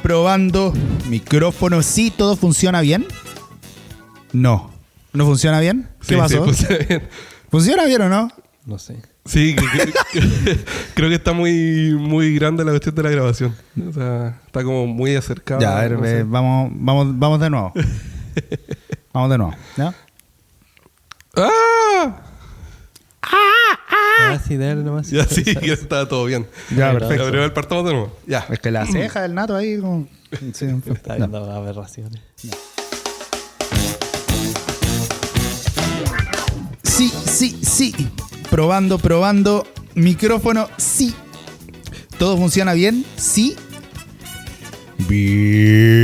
Probando. Micrófono, sí, todo funciona bien. No funciona bien. ¿Qué pasó? Sí, funciona bien. ¿Funciona bien o no? No sé. Sí, creo que está muy grande la cuestión de la grabación. O sea, está como muy acercada. Ya, a ver, no sé. vamos de nuevo. Vamos de nuevo, ¿ya? ¡Ah! Sí, dale nomás. Ya sí, que estaba todo bien. Ya, Ya, perfecto. Pero partamos de nuevo. Ya. Es que la ceja del Nato ahí como... Sí, Está viendo aberraciones. Sí. Probando. Micrófono, sí. ¿Todo funciona bien? Sí. Bien.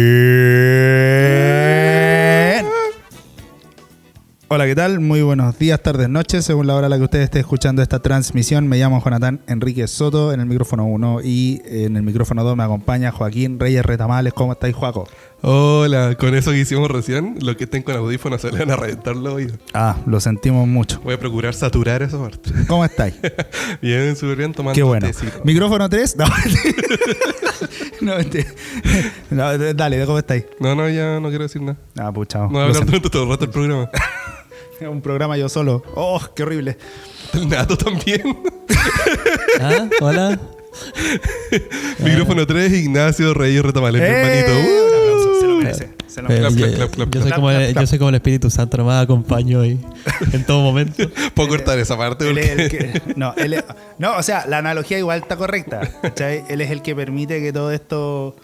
Hola, ¿qué tal? Muy buenos días, tardes, noches, según la hora a la que usted esté escuchando esta transmisión. Me llamo Jonathan Enrique Soto en el micrófono 1 y en el micrófono 2 me acompaña Joaquín Reyes Retamales. ¿Cómo estáis, Joaco? Hola, con eso que hicimos recién, los que estén con audífonos se le van a reventar los oídos. Ah, lo sentimos mucho. Voy a procurar saturar esa parte. ¿Cómo estáis? Bien, súper bien, tomando Qué bueno. tecito. Micrófono 3. No, dale, ¿cómo estáis? No, ya no quiero decir nada. Ah, pucha. No voy a hablar durante todo el rato del programa. Un programa yo solo. Oh, qué horrible. El Nato también. Hola. Micrófono 3, Ignacio Reyes Retamales, mi Un hermanito. aplauso, se lo merece. Se lo merece. Clap. Yo soy como el Espíritu Santo, nomás acompaño ahí en todo momento. Puedo cortar esa parte Él es porque... el que, no, o sea, la analogía igual está correcta. ¿Cachai? Él es el que permite que todo esto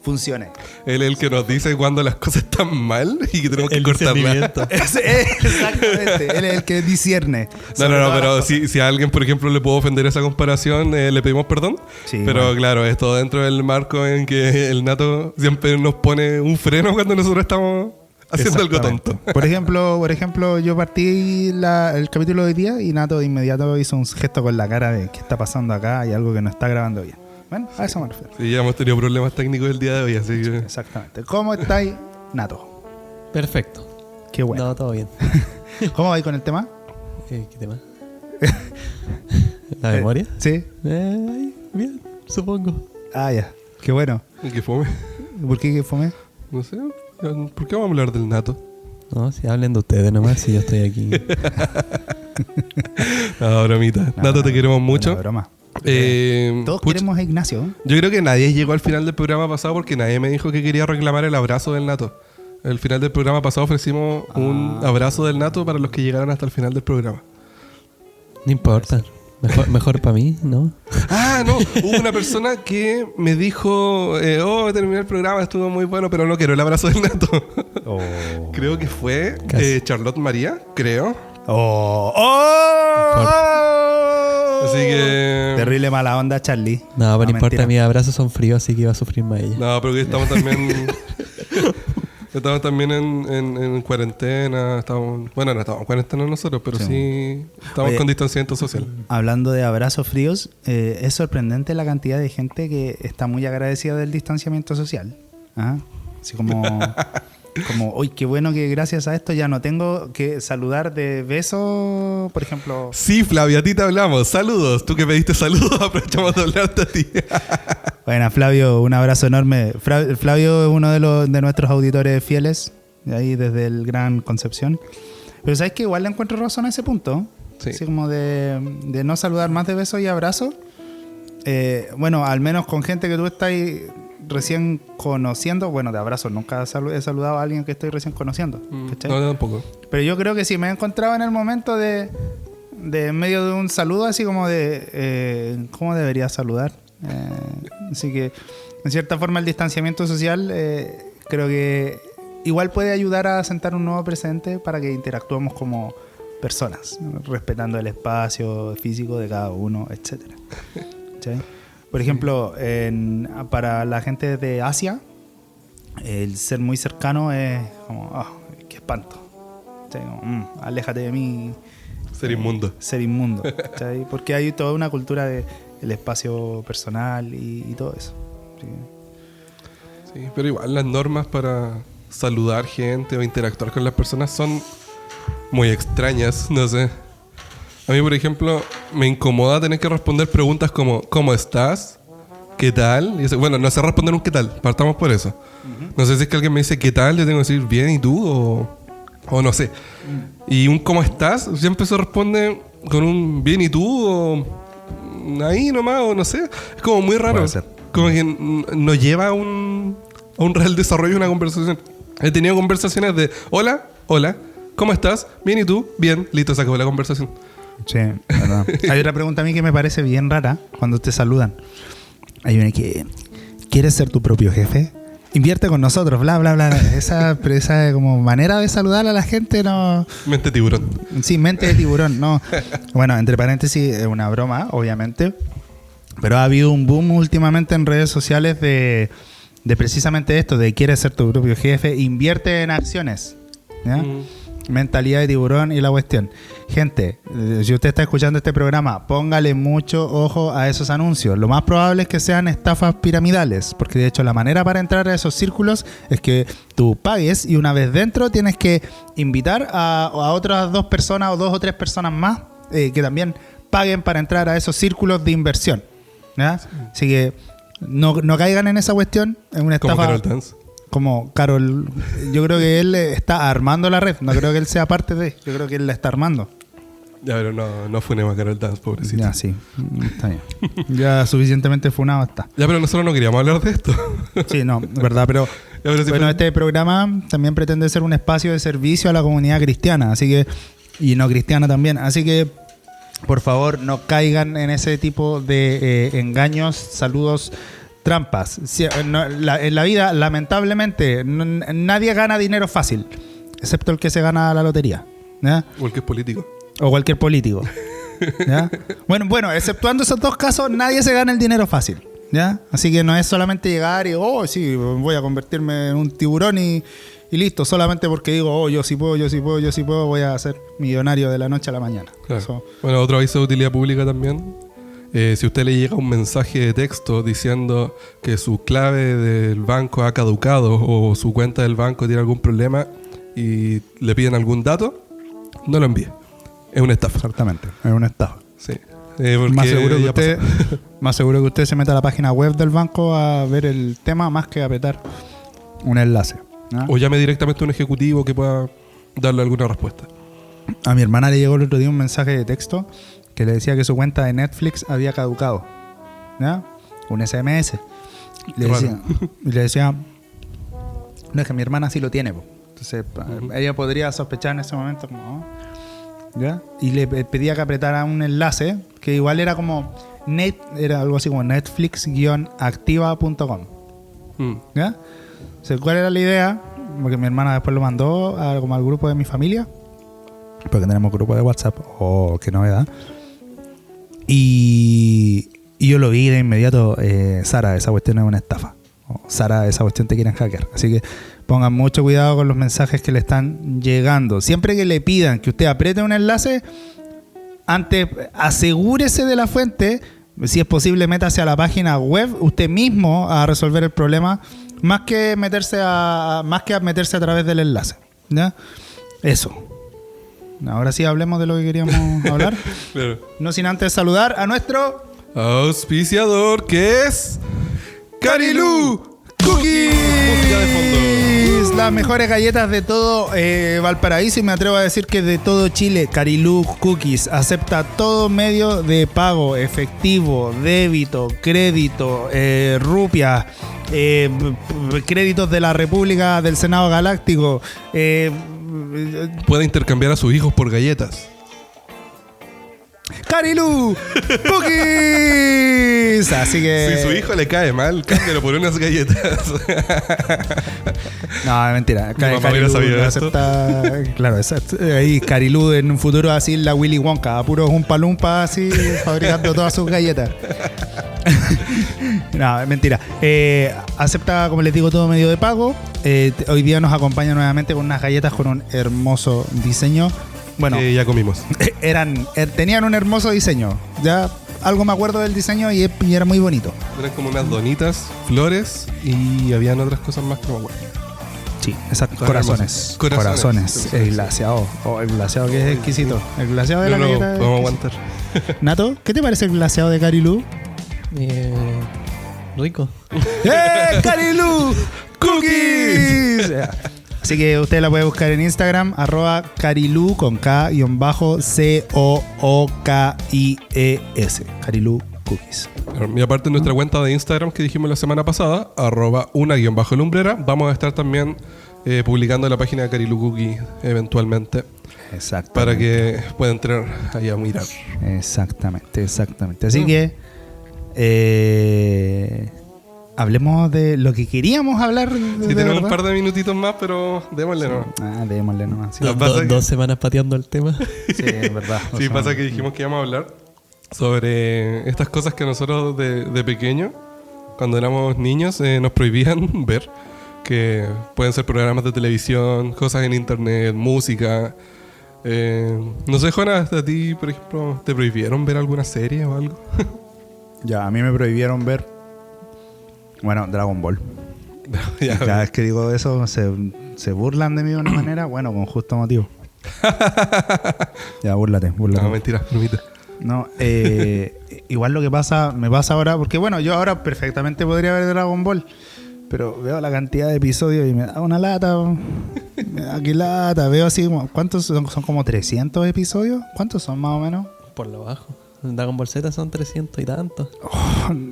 funcione. Él es el que nos dice cuando las cosas están mal y que tenemos que El cortarlas. discernimiento. Exactamente. Él es el que discierne. No, pero si a alguien, por ejemplo, le puedo ofender esa comparación, le pedimos perdón. Sí, pero bueno. claro, es todo dentro del marco en que el Nato siempre nos pone un freno cuando nosotros estamos haciendo algo tonto. Por ejemplo, yo partí el capítulo de hoy día y Nato de inmediato hizo un gesto con la cara de qué está pasando acá, hay algo que no está grabando bien. Bueno, a eso me refiero. Sí, ya hemos tenido problemas técnicos el día de hoy, así que... Exactamente. ¿Cómo estáis, Nato? Perfecto. Qué bueno. No, todo bien. ¿Cómo vais con el tema? ¿Qué tema? ¿La memoria? Sí. Bien, supongo. Ah, ya. Qué bueno. ¿Y qué fome? ¿Por qué fue? No sé. ¿Por qué vamos a hablar del Nato? No, si hablen de ustedes nomás, si yo estoy aquí. No, bromita. Nato, te queremos mucho. Una broma. Todos pucha, queremos a Ignacio. yo creo que nadie llegó al final del programa pasado porque nadie me dijo que quería reclamar el abrazo del Nato. Al final del programa pasado ofrecimos un abrazo del Nato para los que llegaran hasta el final del programa. No importa. Mejor para mí, ¿no? Ah, no. Hubo una persona que me dijo, terminé el programa, estuvo muy bueno, pero no quiero el abrazo del Nato. Oh. Creo que fue Casi. Charlotte María, creo. Así Así que... Terrible mala onda, Charlie. No, pero no importa, mentira. mis abrazos son fríos, así que iba a sufrir más ella. No, pero que estamos también... Estamos también en cuarentena. No estamos en cuarentena nosotros, pero sí estamos Oye, con distanciamiento social. Hablando de abrazos fríos, es sorprendente la cantidad de gente que está muy agradecida del distanciamiento social. ¿Ah? Así como, uy, qué bueno que gracias a esto ya no tengo que saludar de beso, por ejemplo. Sí, Flavia, a ti te hablamos. Saludos. Tú que pediste saludos, aprovechamos de hablarte a ti. Bueno, Flavio, un abrazo enorme. Flavio es uno de nuestros auditores fieles, de ahí desde el Gran Concepción. Pero sabes que igual le encuentro razón a ese punto. Sí. Así como de no saludar más de besos y abrazos. Bueno, al menos con gente que tú estás recién conociendo. Bueno, de abrazos nunca he saludado a alguien que estoy recién conociendo. ¿Cachai? No, tampoco. Pero yo creo que sí me he encontrado en el momento de en medio de un saludo, así como de ¿cómo debería saludar? Así que en cierta forma el distanciamiento social creo que igual puede ayudar a sentar un nuevo precedente para que interactuemos como personas, ¿no? Respetando el espacio físico de cada uno, etcétera. ¿Sí? Por ejemplo, para la gente de Asia, el ser muy cercano es como, qué espanto. ¿Sí? Como, aléjate de mí. Ser inmundo. Ser inmundo. ¿Sí? Porque hay toda una cultura del espacio personal y todo eso. ¿Sí? Sí, pero igual las normas para saludar gente o interactuar con las personas son muy extrañas, no sé. A mí, por ejemplo, me incomoda tener que responder preguntas como ¿cómo estás? ¿qué tal? Y bueno, no sé responder un qué tal, partamos por eso. No sé si es que alguien me dice qué tal, yo tengo que decir bien y tú o no sé. Y un ¿cómo estás? Siempre se responde con un bien y tú o ahí nomás o no sé. Es como muy raro. Puede ser. Como que no lleva a un real desarrollo de una conversación. He tenido conversaciones de hola, ¿cómo estás? Bien y tú, bien, listo, se acabó la conversación. Sí, verdad. Hay otra pregunta a mí que me parece bien rara cuando te saludan. Hay una que... ¿Quieres ser tu propio jefe? Invierte con nosotros, bla, bla, bla. Esa como manera de saludar a la gente no... Mente tiburón. Sí, mente de tiburón, no. Bueno, entre paréntesis, es una broma, obviamente. Pero ha habido un boom últimamente en redes sociales de precisamente esto, de quieres ser tu propio jefe, invierte en acciones. ¿Ya? Mentalidad de tiburón y la cuestión. Gente, si usted está escuchando este programa, póngale mucho ojo a esos anuncios. Lo más probable es que sean estafas piramidales, porque de hecho la manera para entrar a esos círculos es que tú pagues y una vez dentro tienes que invitar a otras 2 personas o 2 o 3 personas más que también paguen para entrar a esos círculos de inversión. ¿Ya? Así que no caigan en esa cuestión. Es una estafa. Como Carol Dance. Como Carol, yo creo que él está armando la red. No creo que él sea parte de. Yo creo que él la está armando. Ya, pero no funemos a Carol Dance, pobrecito. Ya, sí. Está bien. Ya suficientemente funado está. Ya, pero nosotros no queríamos hablar de esto. Sí, no, verdad. Pero Ya, pero si bueno, fue- este programa también pretende ser un espacio de servicio a la comunidad cristiana. Así que, y no cristiana también. Así que, por favor, no caigan en ese tipo de engaños, saludos, trampas. En la vida, lamentablemente, nadie gana dinero fácil, excepto el que se gana la lotería, ¿ya? O el que es político. O cualquier político, ¿ya? Bueno, exceptuando esos 2 casos, nadie se gana el dinero fácil, ¿ya? Así que no es solamente llegar y, sí, voy a convertirme en un tiburón y listo, solamente porque digo, yo sí puedo, voy a ser millonario de la noche a la mañana. Claro. Eso. Bueno, otro aviso de utilidad pública también. Si usted le llega un mensaje de texto diciendo que su clave del banco ha caducado o su cuenta del banco tiene algún problema y le piden algún dato, no lo envíe. Es una estafa. Exactamente, es una estafa. Sí. Porque Más seguro que usted se meta a la página web del banco a ver el tema más que apretar un enlace, ¿no? O llame directamente a un ejecutivo que pueda darle alguna respuesta. A mi hermana le llegó el otro día un mensaje de texto que le decía que su cuenta de Netflix había caducado, ¿ya? Un SMS. Le decía, no, es que mi hermana sí lo tiene, po. Entonces ella podría sospechar en ese momento como, ¿no? ¿Ya? Y le pedía que apretara un enlace que igual era como era algo así como netflix-activa.com, ¿ya? O sea, ¿cuál era la idea? Porque mi hermana después lo mandó como al grupo de mi familia, porque tenemos grupo de WhatsApp. Oh, qué novedad. Y yo lo vi de inmediato. Sara, esa cuestión es una estafa. Sara, esa cuestión te quieren hackear. Así que pongan mucho cuidado con los mensajes que le están llegando. Siempre que le pidan que usted apriete un enlace, antes asegúrese de la fuente. Si es posible, métase a la página web usted mismo a resolver el problema, más que meterse a través del enlace, ¿ya? Eso. Ahora sí hablemos de lo que queríamos hablar. Claro. No sin antes saludar a nuestro Auspiciador, que es Carilú Cookies. Música de fondo. Las mejores galletas de todo Valparaíso y me atrevo a decir que de todo Chile. Carilú Cookies acepta todo medio de pago: efectivo, débito, crédito, rupias, créditos de la República, del Senado Galáctico. Puede intercambiar a sus hijos por galletas. Carilú Cookies. Así que Si su hijo le cae mal, cámbialo por unas galletas. no, es mentira. Mi mamá hubiera sabido no esto. acepta. Claro, ahí Carilú en un futuro así la Willy Wonka, a puros Oompa Loompa así fabricando todas sus galletas. No, es mentira. Acepta, como les digo, todo medio de pago. Hoy día nos acompaña nuevamente con unas galletas con un hermoso diseño. Bueno, Ya comimos. tenían un hermoso diseño. Ya algo me acuerdo del diseño y era muy bonito. Eran como unas donitas, flores y habían otras cosas más que no me acuerdo. Sí, exacto. Estaban Corazones. hermosas. Corazones. El glaseado. Oh, el glaseado que es exquisito. El glaseado de la No, galleta. podemos es aguantar. exquisito. Nato, ¿qué te parece el glaseado de Carilú? Rico. ¡Carilu Cookies! Así que usted la puede buscar en Instagram, @Carilu con K_COOKIES. Carilu Cookies. Y aparte en nuestra cuenta de Instagram que dijimos la semana pasada, @una_lumbrera, vamos a estar también publicando la página de Carilu Cookies eventualmente. Exacto. Para que puedan entrar ahí a mirar. Exactamente. Así que hablemos de lo que queríamos hablar. Sí, tenemos un par de minutitos más, pero démosle nomás. Démosle nomás. Sí, Dos semanas pateando el tema. sí, es verdad. Sí, pasa que dijimos que íbamos a hablar sobre estas cosas que nosotros de pequeño, cuando éramos niños, nos prohibían ver. Que pueden ser programas de televisión, cosas en internet, música. No sé, Jonas, ¿a ti, por ejemplo, te prohibieron ver alguna serie o algo? Ya, a mí me prohibieron ver, bueno, Dragon Ball. Ya, Cada vez que digo eso se burlan de mí de una manera, bueno, con justo motivo. Ya, búrlate. no, mentira, permite. No, igual lo que me pasa ahora, porque bueno, yo ahora perfectamente podría ver Dragon Ball, pero veo la cantidad de episodios y me da una lata. Me da qué lata. Veo así como, ¿cuántos son? Son como 300 episodios. ¿Cuántos son más o menos? Por lo bajo. En Dragon Ball Z son 300 y tantos.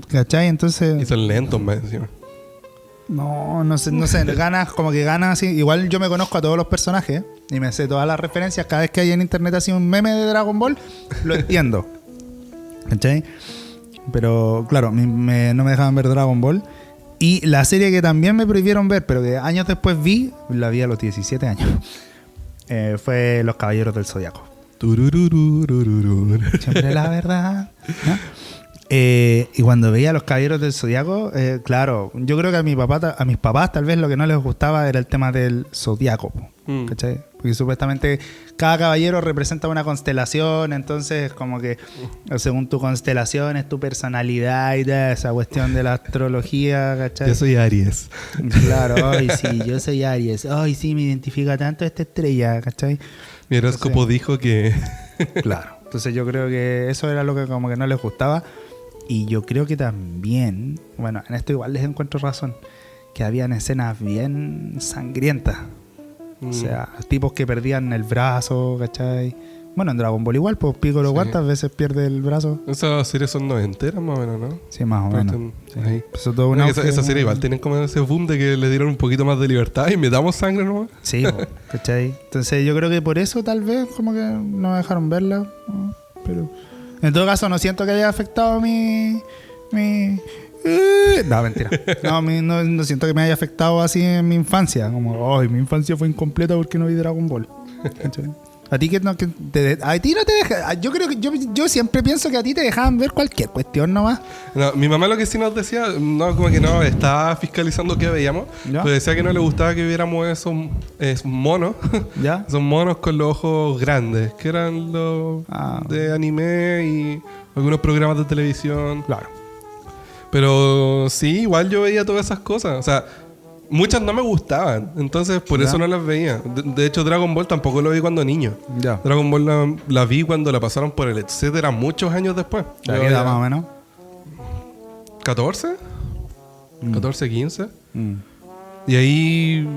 ¿Cachai? Entonces... Y son lentos más encima. No sé, ganas, como que ganas así. Igual yo me conozco a todos los personajes y me sé todas las referencias. Cada vez que hay en internet así un meme de Dragon Ball, lo entiendo. ¿Cachai? Pero claro, no me dejaban ver Dragon Ball. Y la serie que también me prohibieron ver, pero que años después la vi a los 17 años, fue Los Caballeros del Zodiaco. Siempre la verdad, ¿no? Y cuando veía Los Caballeros del Zodiaco, claro, yo creo que a mis papás tal vez lo que no les gustaba era el tema del zodiaco, ¿cachai? Porque supuestamente cada caballero representa una constelación, entonces como que según tu constelación es tu personalidad y toda esa cuestión de la astrología, ¿cachai? Yo soy Aries. Claro, ay sí, yo soy Aries, ay sí, me identifica tanto esta estrella, ¿cachai? Mi horóscopo dijo que... Claro, entonces yo creo que eso era lo que como que no les gustaba. Y yo creo que también, bueno, en esto igual les encuentro razón, que habían escenas bien sangrientas. O sea, tipos que perdían el brazo, ¿cachai? Bueno, en Dragon Ball igual, pues Piccolo, Sí. ¿cuántas veces pierde el brazo? Esas series son noventeras más o menos, ¿no? Sí, más o menos. Sí. Ahí. Eso todo un Bueno, auge, esa serie igual tienen como ese boom de que le dieron un poquito más de libertad y metamos sangre, ¿no? Sí, ¿cachai? Entonces yo creo que por eso tal vez como que no me dejaron verla, ¿no? Pero en todo caso no siento que haya afectado mi no, mentira. No siento que me haya afectado así en mi infancia. Como, ay, mi infancia fue incompleta porque no vi Dragon Ball. ¿Cachai? A ti a ti no te deja. Yo creo que yo siempre pienso que a ti te dejaban ver cualquier cuestión nomás. No, mi mamá lo que sí nos decía, no, como que no, estaba fiscalizando qué veíamos, ¿Ya? pero decía que no le gustaba que viéramos esos monos, ¿Ya? esos monos con los ojos grandes, que eran los de anime y algunos programas de televisión. Claro. Pero sí, igual yo veía todas esas cosas, o sea, muchas no me gustaban, entonces por ¿Ya? eso no las veía. De hecho, Dragon Ball tampoco lo vi cuando niño. Ya. Dragon Ball la vi cuando la pasaron por el etcétera muchos años después. ¿A Yo qué edad ya- más o menos? ¿14? 14, 15. Mm. Y ahí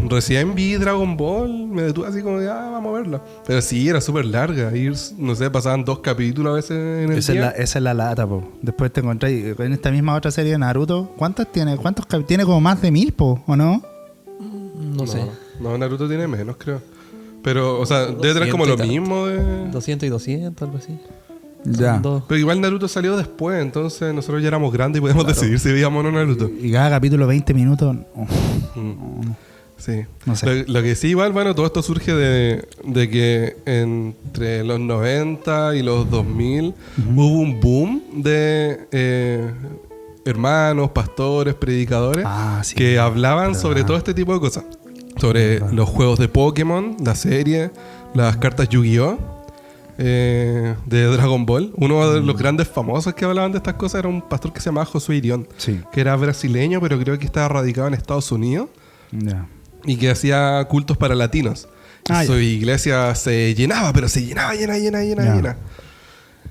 recién vi Dragon Ball, me detuve así como de, vamos a verla. Pero sí, era súper larga. Y, no sé, pasaban 2 capítulos a veces en el día. Esa es la lata, po. Después te encontré en esta misma otra serie de Naruto. ¿Cuántas tiene? Tiene como más de 1000, po, ¿o no? No sé. No, Naruto tiene menos, creo. Pero, o sea, debe tener como 200 lo y mismo de... 200 y 200, algo así. Ya. Son dos. Pero igual Naruto salió después, entonces nosotros ya éramos grandes y podemos decidir si veíamos o no Naruto. Y cada capítulo 20 minutos. Sí. No sé. Lo que sí, igual, bueno, todo esto surge de que entre los 90 y los 2000 hubo un boom de hermanos, pastores, predicadores Sí, que hablaban verdad. sobre todo este tipo de cosas. Sobre los juegos de Pokémon, la serie, las cartas Yu-Gi-Oh! De Dragon Ball. Uno de los grandes famosos que hablaban de estas cosas era un pastor que se llamaba Josué Irión, Sí. que era brasileño, pero creo que estaba radicado en Estados Unidos Ya. y que hacía cultos para latinos. Y Ah, su iglesia se llenaba, pero se llenaba, llena.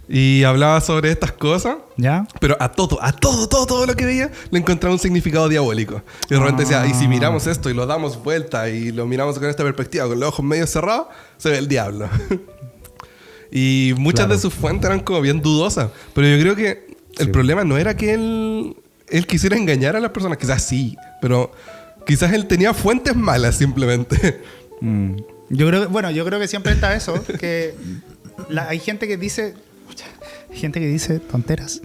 Y hablaba sobre estas cosas. ¿Ya? Pero a todo lo que veía le encontraba un significado diabólico. Y de repente decía, y si miramos esto y lo damos vuelta y lo miramos con esta perspectiva, con los ojos medio cerrados, se ve el diablo. Y muchas de sus fuentes eran como bien dudosas. Pero yo creo que el problema no era que él quisiera engañar a las personas. Quizás sí, pero quizás él tenía fuentes malas simplemente. Yo creo que siempre está eso, que hay gente que dice tonteras,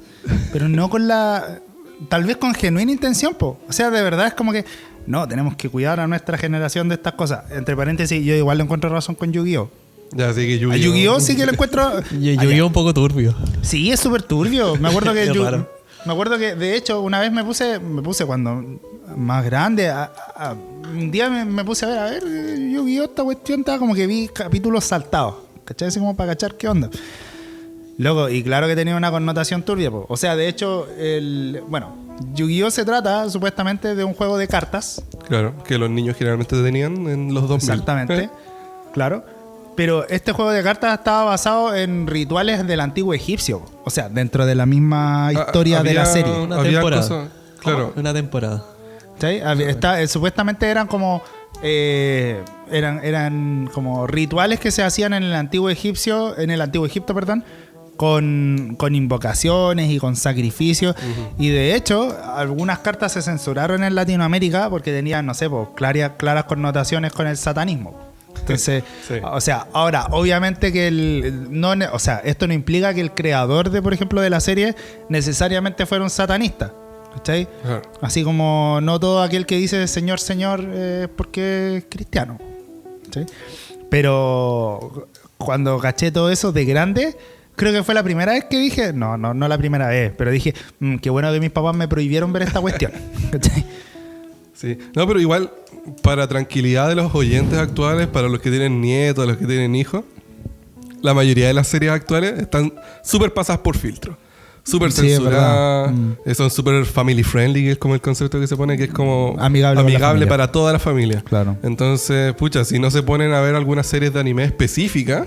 pero no con tal vez con genuina intención, po. O sea, de verdad es como que no, tenemos que cuidar a nuestra generación de estas cosas. Entre paréntesis, yo igual le encuentro razón con Yu-Gi-Oh. Ya, sí que Yu-Gi-Oh. A Yu-Gi-Oh sí que le encuentro. Yu-Gi-Oh un poco turbio. Sí, es súper turbio. Me acuerdo que Es raro. me acuerdo que de hecho una vez me puse cuando más grande un día me puse a ver Yu-Gi-Oh, esta cuestión estaba como que vi capítulos saltados, ¿cachai? Así como para cachar qué onda. Loco, y claro que tenía una connotación turbia, po. O sea, de hecho, Yu-Gi-Oh se trata supuestamente de un juego de cartas. Claro, que los niños generalmente tenían en los 2000. Exactamente, claro. Pero este juego de cartas estaba basado en rituales del antiguo egipcio. O sea, dentro de la misma historia de la serie. Una Había temporada. cosas, claro. Una temporada. ¿Sí? Supuestamente eran como eran como rituales que se hacían en el antiguo Egipto, perdón, con invocaciones y con sacrificios. Y de hecho, algunas cartas se censuraron en Latinoamérica porque tenían, no sé, pues, claras connotaciones con el satanismo. Entonces, Sí. o sea, ahora, obviamente que esto no implica que el creador por ejemplo, de la serie necesariamente fuera un satanista. ¿Cachai? Ajá. Así como no todo aquel que dice Señor, Señor es porque es cristiano. ¿Sí? Pero cuando caché todo eso de grande, creo que fue la primera vez que dije, no la primera vez, pero dije, qué bueno que mis papás me prohibieron ver esta cuestión. ¿Cachai? Sí. No, pero igual, para tranquilidad de los oyentes actuales, para los que tienen nietos, los que tienen hijos, la mayoría de las series actuales están súper pasadas por filtro. Súper Sí, es censuradas, verdad. son súper family friendly, que es como el concepto que se pone, que es como Amigable con la familia. para toda la familia. Claro. Entonces, pucha, si no se ponen a ver algunas series de anime específicas,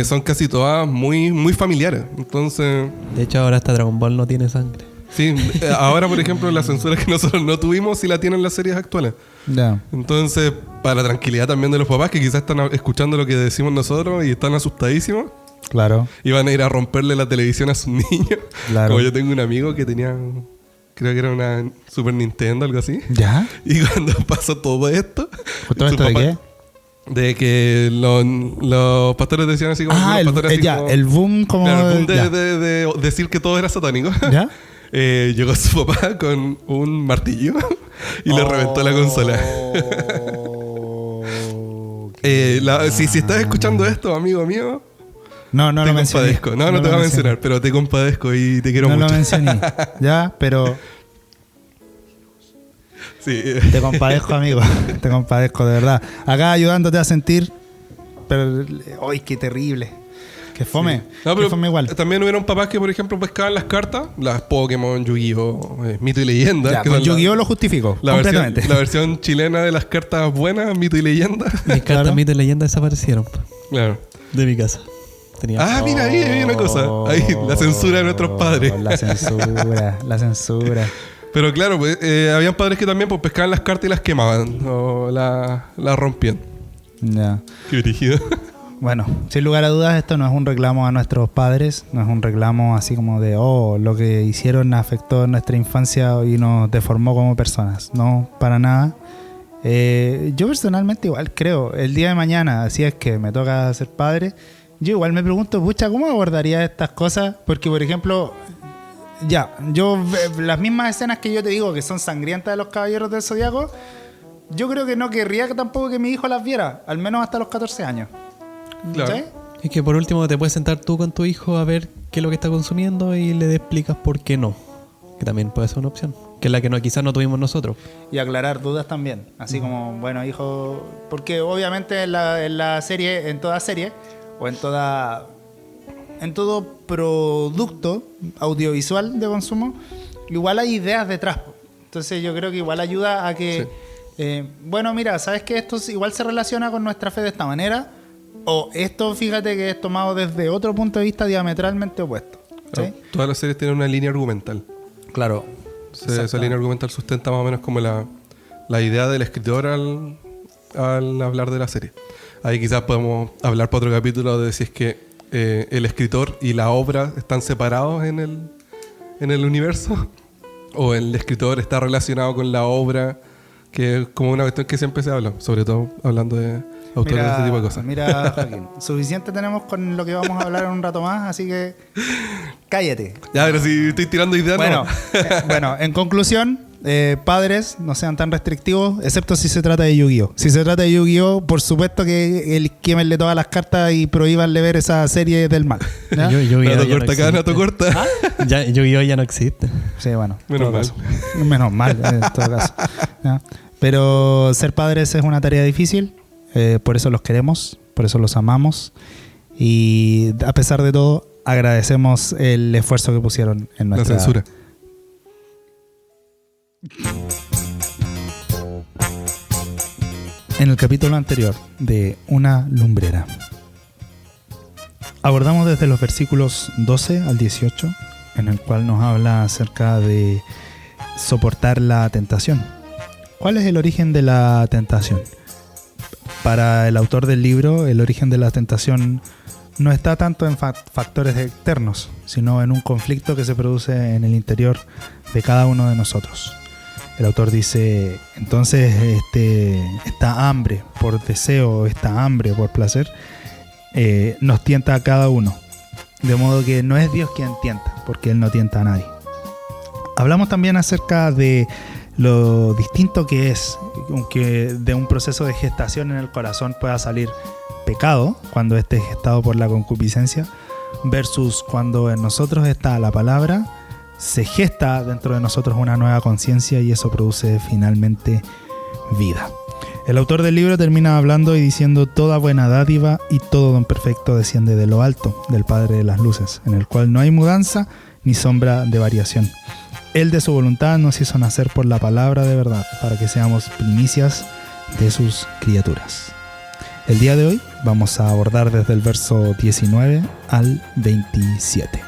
son casi todas muy, muy familiares. Entonces, De hecho, ahora hasta Dragon Ball no tiene sangre. sí, ahora por ejemplo la censura que nosotros no tuvimos sí la tienen las series actuales. Ya. Entonces, para tranquilidad también de los papás que quizás están escuchando lo que decimos nosotros y están asustadísimos, Claro. y van a ir a romperle la televisión a sus niños. Claro. Como yo tengo un amigo que tenía, creo que era una Super Nintendo, algo así. ¿Ya? Y cuando pasó todo esto, ¿Todo su esto de papá- qué? de que los pastores decían así como... los pastores así como- el boom como... claro, el boom ya. de decir que todo era satánico. ¿Ya? Llegó su papá con un martillo y le reventó la consola. Si estás escuchando esto, amigo mío, No te lo mencioné. compadezco. No te lo voy a mencioné. mencionar, pero te compadezco y te quiero No mucho. lo mencioné. Ya, pero Sí. te compadezco, amigo. Te compadezco, de verdad. Acá ayudándote a sentir. Pero, ¡ay, qué terrible! ¡Qué fome! No, ¡Qué pero fome igual! también hubieron papás que, por ejemplo, pescaban las cartas, las Pokémon, Yu-Gi-Oh, Mito y Leyenda. Ya, que con son Yu-Gi-Oh lo justifico. la Completamente. versión chilena de las cartas buenas, Mito y Leyenda. Mis Claro. cartas mito y leyenda desaparecieron Claro. de mi casa. Tenía Mira, ahí hay una cosa. Ahí, la censura de nuestros padres. La censura. Pero claro, pues, habían padres que también pues, pescaban las cartas y las quemaban o las rompían. Ya. Qué brígido. Bueno, sin lugar a dudas, esto no es un reclamo a nuestros padres, no es un reclamo así como de, lo que hicieron afectó nuestra infancia y nos deformó como personas. No, para nada. Yo personalmente igual creo, el día de mañana, si es que me toca ser padre, yo igual me pregunto, pucha, ¿cómo abordaría estas cosas? Porque, por ejemplo, las mismas escenas que yo te digo que son sangrientas de los Caballeros del Zodiaco, yo creo que no querría tampoco que mi hijo las viera, al menos hasta los 14 años. Claro. ¿Sí? Es que por último te puedes sentar tú con tu hijo a ver qué es lo que está consumiendo y le explicas por qué no. Que también puede ser una opción. Que es la que quizás no tuvimos nosotros. Y aclarar dudas también. Así como, bueno, hijo. Porque obviamente en la serie, en toda serie, o en todo producto audiovisual de consumo, igual hay ideas detrás. Entonces yo creo que igual ayuda a que. Bueno, mira, ¿sabes que esto igual se relaciona con nuestra fe de esta manera? O esto, fíjate que es tomado desde otro punto de vista diametralmente opuesto. ¿Sí? Todas las series tienen una línea argumental. Claro. Esa línea argumental sustenta más o menos como la idea del escritor al hablar de la serie. Ahí quizás podemos hablar para otro capítulo de si es que el escritor y la obra están separados en el universo, o el escritor está relacionado con la obra, que es como una cuestión que siempre se habla, sobre todo hablando de autores de este tipo de cosas. Mira, Joaquín, suficiente tenemos con lo que vamos a hablar en un rato más, así que cállate. Ya, pero si estoy tirando ideas, Bueno, no. bueno, en conclusión, padres, no sean tan restrictivos, excepto si se trata de Yu-Gi-Oh! Si se trata de Yu-Gi-Oh!, por supuesto que quémenle todas las cartas y prohíbanle ver esa serie del mal. ¿ya? Yu-Gi-Oh ya Nato no corta acá, Nato existe. corta. Yu-Gi-Oh ya no existe. Sí, bueno. en Menos todo mal. caso. Menos mal, en todo caso. ¿ya? Pero ser padres es una tarea difícil, por eso los queremos, por eso los amamos. Y a pesar de todo, agradecemos el esfuerzo que pusieron en La nuestra... censura. En el capítulo anterior de Una lumbrera, abordamos desde los versículos 12 al 18, en el cual nos habla acerca de soportar la tentación. ¿Cuál es el origen de la tentación? Para el autor del libro, el origen de la tentación no está tanto en factores externos, sino en un conflicto que se produce en el interior de cada uno de nosotros. El autor dice, entonces esta hambre por deseo, esta hambre por placer, nos tienta a cada uno. De modo que no es Dios quien tienta, porque Él no tienta a nadie. Hablamos también acerca de lo distinto que es, aunque de un proceso de gestación en el corazón pueda salir pecado, cuando esté gestado por la concupiscencia, versus cuando en nosotros está la palabra, se gesta dentro de nosotros una nueva conciencia y eso produce finalmente vida. El autor del libro termina hablando y diciendo: toda buena dádiva y todo don perfecto desciende de lo alto, del Padre de las luces, en el cual no hay mudanza ni sombra de variación. Él de su voluntad nos hizo nacer por la palabra de verdad, para que seamos primicias de sus criaturas. El día de hoy vamos a abordar desde el verso 19 al 27.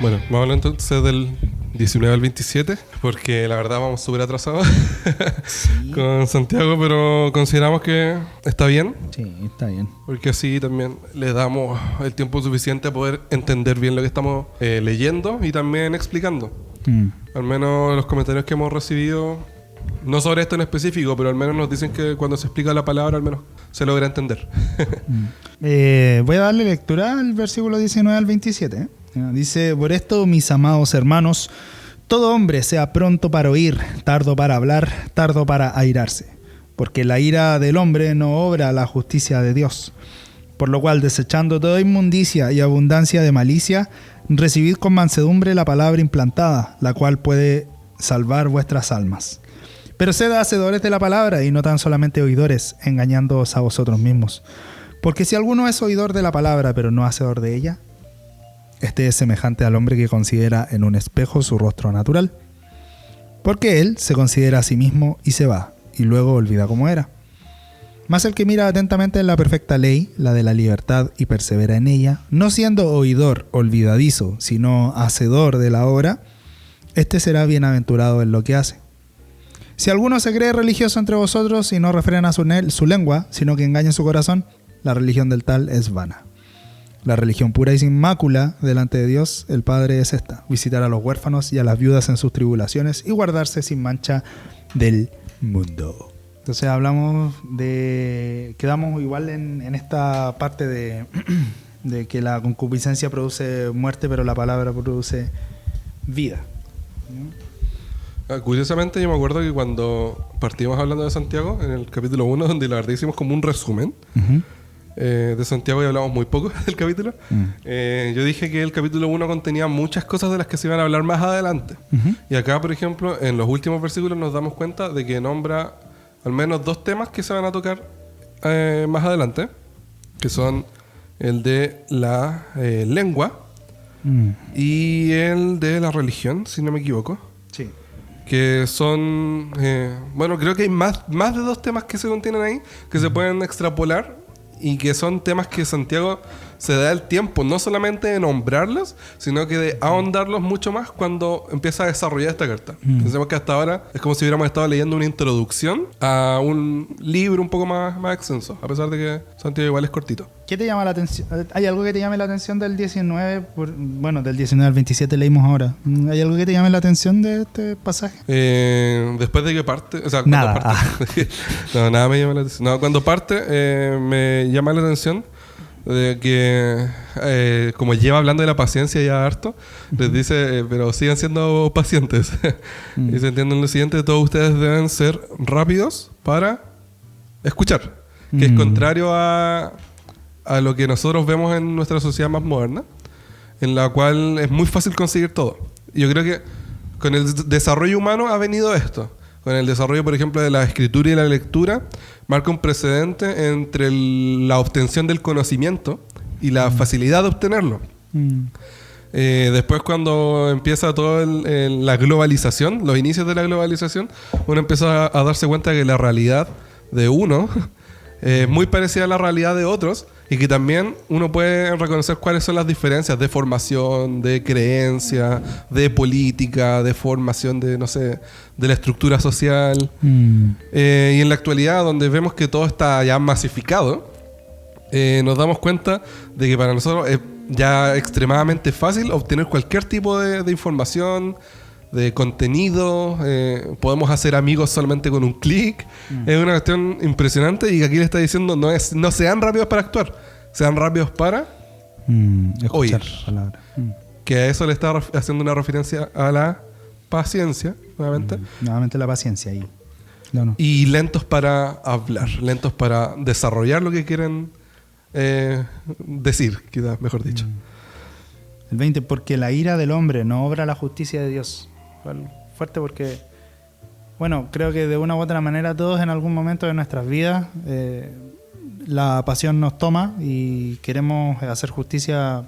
Bueno, vamos a hablar entonces del 19 al 27, porque la verdad vamos súper atrasados con Santiago, pero consideramos que está bien, Sí, está bien. porque así también le damos el tiempo suficiente a poder entender bien lo que estamos leyendo y también explicando. Al menos los comentarios que hemos recibido, no sobre esto en específico, pero al menos nos dicen que cuando se explica la palabra al menos se logra entender. Voy a darle lectura al versículo 19 al 27. Dice: por esto, mis amados hermanos, todo hombre sea pronto para oír, tardo para hablar, tardo para airarse, porque la ira del hombre no obra la justicia de Dios. Por lo cual, desechando toda inmundicia y abundancia de malicia, recibid con mansedumbre la palabra implantada, la cual puede salvar vuestras almas. Pero sed hacedores de la palabra y no tan solamente oidores, engañándoos a vosotros mismos. Porque si alguno es oidor de la palabra, pero no hacedor de ella, este es semejante al hombre que considera en un espejo su rostro natural. Porque él se considera a sí mismo y se va, y luego olvida cómo era. Mas el que mira atentamente en la perfecta ley, la de la libertad, y persevera en ella, no siendo oidor olvidadizo, sino hacedor de la obra, este será bienaventurado en lo que hace. Si alguno se cree religioso entre vosotros y no refrena su lengua, sino que engaña su corazón, la religión del tal es vana. La religión pura y sin mácula delante de Dios, el Padre, es esta: visitar a los huérfanos y a las viudas en sus tribulaciones y guardarse sin mancha del mundo. Entonces quedamos igual en esta parte de que la concupiscencia produce muerte, pero la palabra produce vida. Curiosamente yo me acuerdo que cuando partimos hablando de Santiago, en el capítulo 1, donde la verdad hicimos como un resumen de Santiago y hablamos muy poco del capítulo, yo dije que el capítulo 1 contenía muchas cosas de las que se iban a hablar más adelante. Y acá, por ejemplo, en los últimos versículos nos damos cuenta de que nombra al menos dos temas que se van a tocar más adelante, que son el de la lengua y el de la religión, si no me equivoco. Sí. que son... bueno, creo que hay más de 2 temas que se contienen ahí, que se pueden extrapolar y que son temas que Santiago se da el tiempo no solamente de nombrarlos, sino que de ahondarlos mucho más cuando empieza a desarrollar esta carta. Pensemos que hasta ahora es como si hubiéramos estado leyendo una introducción a un libro un poco más extenso, a pesar de que Santiago igual es cortito. ¿Qué te llama la atención? ¿Hay algo que te llame la atención del 19? Bueno, del 19 al 27 leímos ahora. ¿Hay algo que te llame la atención de este pasaje? Después de que parte... O sea, cuando Nada. parte... No, nada me llama la atención. No, cuando parte me llama la atención de que como lleva hablando de la paciencia ya harto, les dice, pero sigan siendo pacientes. Y se entiende en lo siguiente: todos ustedes deben ser rápidos para escuchar, que es contrario a lo que nosotros vemos en nuestra sociedad más moderna, en la cual es muy fácil conseguir todo. Y yo creo que con el desarrollo humano ha venido esto. Con el desarrollo, por ejemplo, de la escritura y la lectura, marca un precedente entre la obtención del conocimiento y la facilidad de obtenerlo. Después, cuando empieza toda la globalización, los inicios de la globalización, uno empieza a darse cuenta de que la realidad de uno es muy parecida a la realidad de otros, y que también uno puede reconocer cuáles son las diferencias de formación, de creencia, de política, de formación de, no sé, de la estructura social. Y en la actualidad, donde vemos que todo está ya masificado, nos damos cuenta de que para nosotros es ya extremadamente fácil obtener cualquier tipo de información, de contenido. Podemos hacer amigos solamente con un clic. Es una cuestión impresionante, y que aquí le está diciendo no sean rápidos para actuar, sean rápidos para oír. Palabras. Que a eso le está haciendo una referencia a la paciencia, nuevamente. Nuevamente la paciencia ahí. No. Y lentos para hablar, lentos para desarrollar lo que quieren decir, quizás mejor dicho. El 20, porque la ira del hombre no obra la justicia de Dios. Fuerte, porque, bueno, creo que de una u otra manera todos en algún momento de nuestras vidas la pasión nos toma y queremos hacer justicia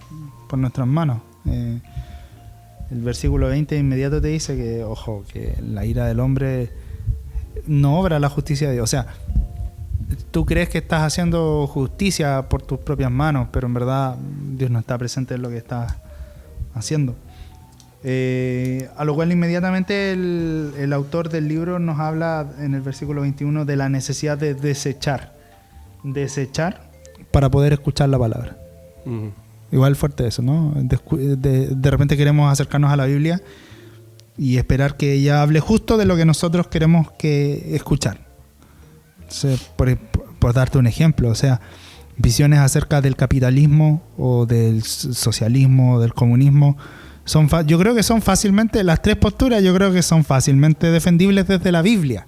por nuestras manos. El versículo 20 de inmediato te dice que, ojo, que la ira del hombre no obra la justicia de Dios. O sea, tú crees que estás haciendo justicia por tus propias manos, pero en verdad Dios no está presente en lo que estás haciendo. A lo cual inmediatamente el autor del libro nos habla en el versículo 21 de la necesidad de desechar para poder escuchar la palabra. Igual fuerte eso, ¿no? De repente queremos acercarnos a la Biblia y esperar que ella hable justo de lo que nosotros queremos que escuchar. O sea, por darte un ejemplo, o sea, visiones acerca del capitalismo o del socialismo o del comunismo yo creo que son fácilmente, las tres posturas yo creo que son fácilmente defendibles desde la Biblia.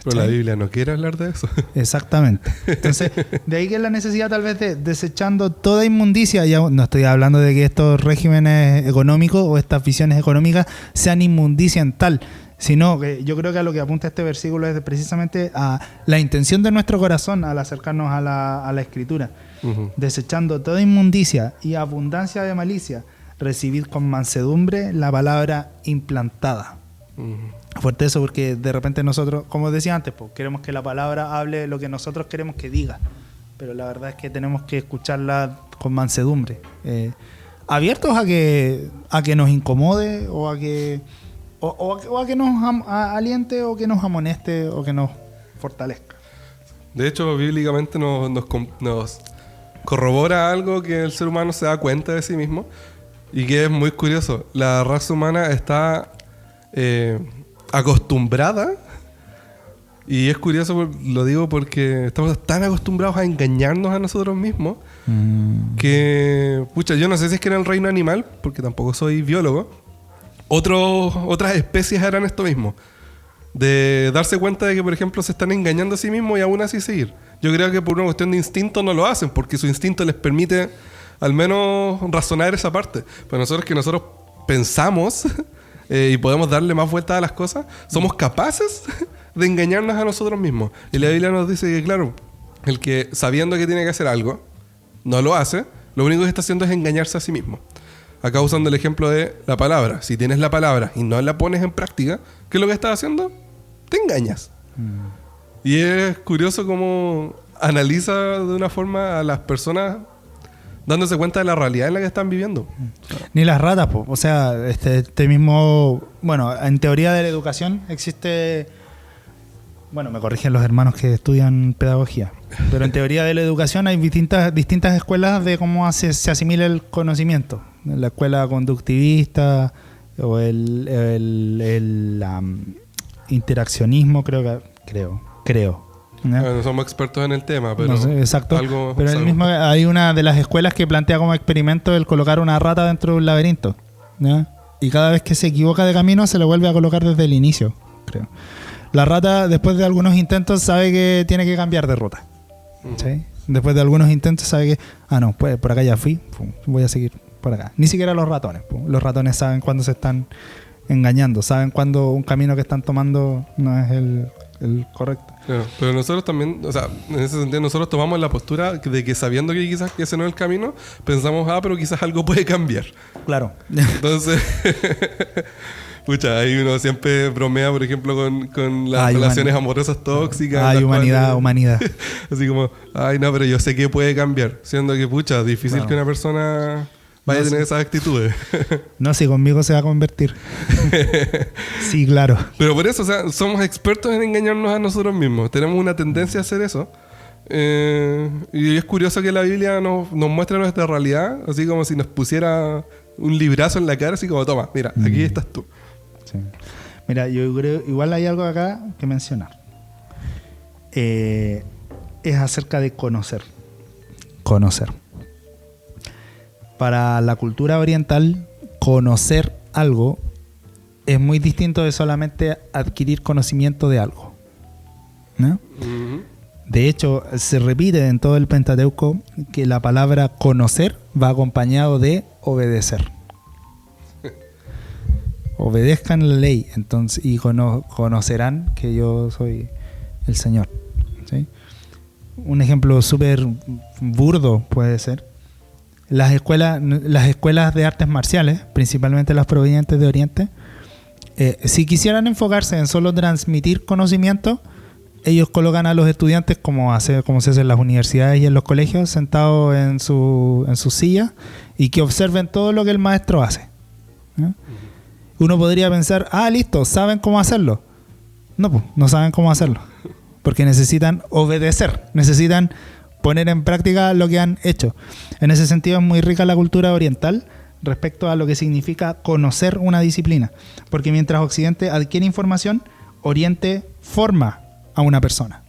Pero la Biblia no quiere hablar de eso. Exactamente. Entonces, de ahí que la necesidad tal vez de desechando toda inmundicia. Ya no estoy hablando de que estos regímenes económicos o estas visiones económicas sean inmundicia en tal, sino que yo creo que a lo que apunta este versículo es precisamente a la intención de nuestro corazón al acercarnos a la Escritura. Desechando toda inmundicia y abundancia de malicia, recibid con mansedumbre la palabra implantada. Fuerte eso, porque de repente nosotros, como decía antes, pues, queremos que la palabra hable lo que nosotros queremos que diga, pero la verdad es que tenemos que escucharla con mansedumbre, abiertos a que nos incomode o a que nos aliente o que nos amoneste o que nos fortalezca. De hecho, bíblicamente nos corrobora algo que el ser humano se da cuenta de sí mismo, y que es muy curioso. La raza humana está acostumbrada, y es curioso, lo digo porque estamos tan acostumbrados a engañarnos a nosotros mismos que, pucha, yo no sé si es que en el reino animal, porque tampoco soy biólogo, otras especies harán esto mismo, de darse cuenta de que, por ejemplo, se están engañando a sí mismos y aún así seguir. Yo creo que por una cuestión de instinto no lo hacen, porque su instinto les permite al menos razonar esa parte. Pero nosotros pensamos y podemos darle más vueltas a las cosas, somos capaces de engañarnos a nosotros mismos. Y la Biblia nos dice que, claro, el que sabiendo que tiene que hacer algo no lo hace, lo único que está haciendo es engañarse a sí mismo. Acá usando el ejemplo de la palabra. Si tienes la palabra y no la pones en práctica, ¿qué es lo que estás haciendo? Te engañas. Y es curioso cómo analiza de una forma a las personas dándose cuenta de la realidad en la que están viviendo. Ni las ratas, po. O sea, este mismo... Bueno, en teoría de la educación existe... Bueno, me corrigen los hermanos que estudian pedagogía. Pero en teoría de la educación hay distintas escuelas de cómo se asimila el conocimiento. La escuela conductivista o el interaccionismo, creo. ¿no? No somos expertos en el tema, pero... No sé, exacto. Algo pero hay una de las escuelas que plantea como experimento el colocar una rata dentro de un laberinto. ¿no? Y cada vez que se equivoca de camino se le vuelve a colocar desde el inicio, creo. La rata, después de algunos intentos, sabe que tiene que cambiar de ruta. ¿Sí? Después de algunos intentos sabe que... no, pues por acá ya fui. Voy a seguir por acá. Ni siquiera los ratones. Los ratones saben cuándo se están engañando. Saben cuándo un camino que están tomando no es el correcto. Claro, pero nosotros también, o sea, en ese sentido nosotros tomamos la postura de que sabiendo que quizás que ese no es el camino, pensamos, pero quizás algo puede cambiar. Claro. Entonces, pucha, ahí uno siempre bromea, por ejemplo, con las relaciones amorosas tóxicas. Humanidad. Así como, no, pero yo sé que puede cambiar. Siendo que, pucha, difícil claro. que una persona vaya a tener esas actitudes. No, si conmigo se va a convertir. Sí, claro. Pero por eso, o sea, somos expertos en engañarnos a nosotros mismos. Tenemos una tendencia a hacer eso. Y es curioso que la Biblia nos muestre nuestra realidad, así como si nos pusiera un librazo en la cara, así como, toma, mira, aquí estás tú. Sí. Mira, yo creo, igual hay algo acá que mencionar. Es acerca de conocer. Para la cultura oriental, conocer algo es muy distinto de solamente adquirir conocimiento de algo, ¿no? Uh-huh. De hecho, se repite en todo el Pentateuco que la palabra conocer va acompañado de obedecer. Obedezcan la ley, entonces, y conocerán que yo soy el Señor. ¿Sí? Un ejemplo súper burdo puede ser. Las escuelas de artes marciales, principalmente las provenientes de Oriente, si quisieran enfocarse en solo transmitir conocimiento, ellos colocan a los estudiantes, como se hace en las universidades y en los colegios, sentados en su silla y que observen todo lo que el maestro hace. ¿no? Uno podría pensar, listo, ¿saben cómo hacerlo? No, pues, no saben cómo hacerlo. Porque necesitan obedecer, necesitan poner en práctica lo que han hecho. En ese sentido es muy rica la cultura oriental respecto a lo que significa conocer una disciplina. Porque mientras Occidente adquiere información, Oriente forma a una persona.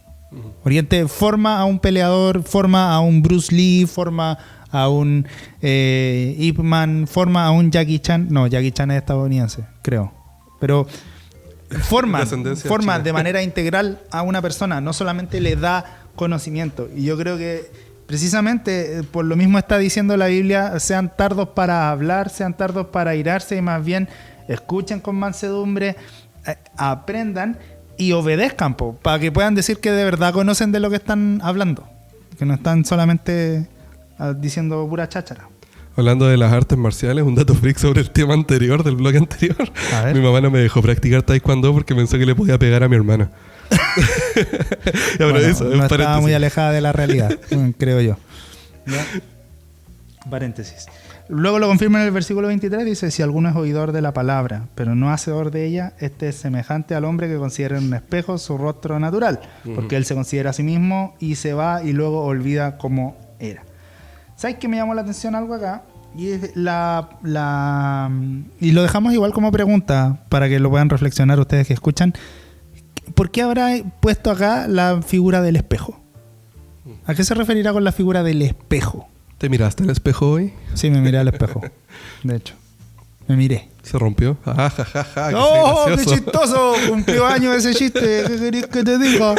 Oriente forma a un peleador, forma a un Bruce Lee, forma a un Ip Man, forma a un Jackie Chan. No, Jackie Chan es estadounidense, creo. Pero forma de manera integral a una persona, no solamente le da conocimiento. Y yo creo que precisamente por lo mismo está diciendo la Biblia, sean tardos para hablar, sean tardos para airarse, y más bien escuchen con mansedumbre, aprendan y obedezcan, para que puedan decir que de verdad conocen de lo que están hablando, que no están solamente diciendo pura cháchara. Hablando de las artes marciales, un dato freak sobre el tema anterior, del blog anterior. Mi mamá no me dejó practicar taekwondo porque pensó que le podía pegar a mi hermana. Bueno, eso, no estaba muy alejada de la realidad, creo yo. ¿Ya? Paréntesis. Luego lo confirma en el versículo 23, dice: si alguno es oidor de la palabra, pero no hacedor de ella, este es semejante al hombre que considera en un espejo su rostro natural, porque él se considera a sí mismo y se va y luego olvida cómo era. ¿Sabes qué me llamó la atención algo acá? Y es y lo dejamos igual como pregunta para que lo puedan reflexionar ustedes que escuchan. ¿Por qué habrá puesto acá la figura del espejo? ¿A qué se referirá con la figura del espejo? ¿Te miraste al espejo hoy? Sí, me miré al espejo. De hecho, me miré. ¿Se rompió? ¡Oh, qué chistoso! Cumplió años ese chiste. ¿Qué querés que te diga?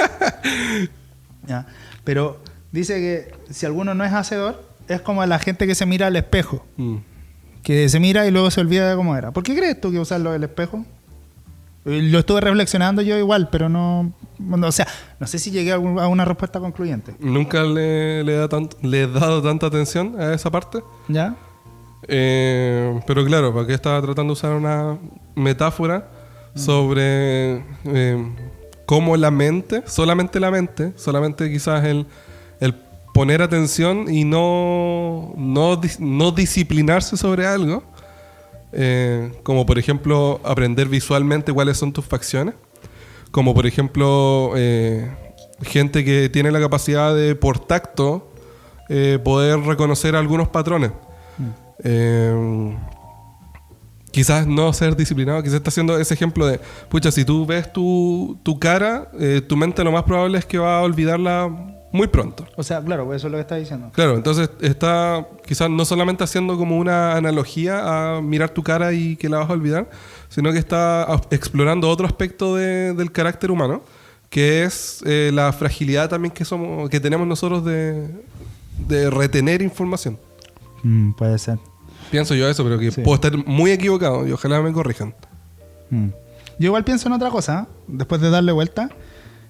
Ya. Pero dice que si alguno no es hacedor, es como la gente que se mira al espejo. Que se mira y luego se olvida de cómo era. ¿Por qué crees tú que usar lo del espejo? Lo estuve reflexionando yo igual, pero no... O sea, no sé si llegué a una respuesta concluyente. ¿Nunca le he dado tanta atención a esa parte? ¿Ya? Pero claro, porque estaba tratando de usar una metáfora sobre cómo la mente, solamente quizás el poner atención y no disciplinarse sobre algo, como por ejemplo aprender visualmente cuáles son tus facciones, como por ejemplo gente que tiene la capacidad de por tacto poder reconocer algunos patrones. Quizás no ser disciplinado, quizás está haciendo ese ejemplo de, pucha, si tú ves tu cara, tu mente lo más probable es que va a olvidarla muy pronto. O sea, claro, eso es lo que está diciendo. Claro, entonces está quizás no solamente haciendo como una analogía a mirar tu cara y que la vas a olvidar, sino que está explorando otro aspecto del carácter humano, que es la fragilidad también que tenemos nosotros de retener información. Puede ser. Pienso yo eso, pero que Sí. puedo estar muy equivocado y ojalá me corrijan. Yo igual pienso en otra cosa, después de darle vuelta.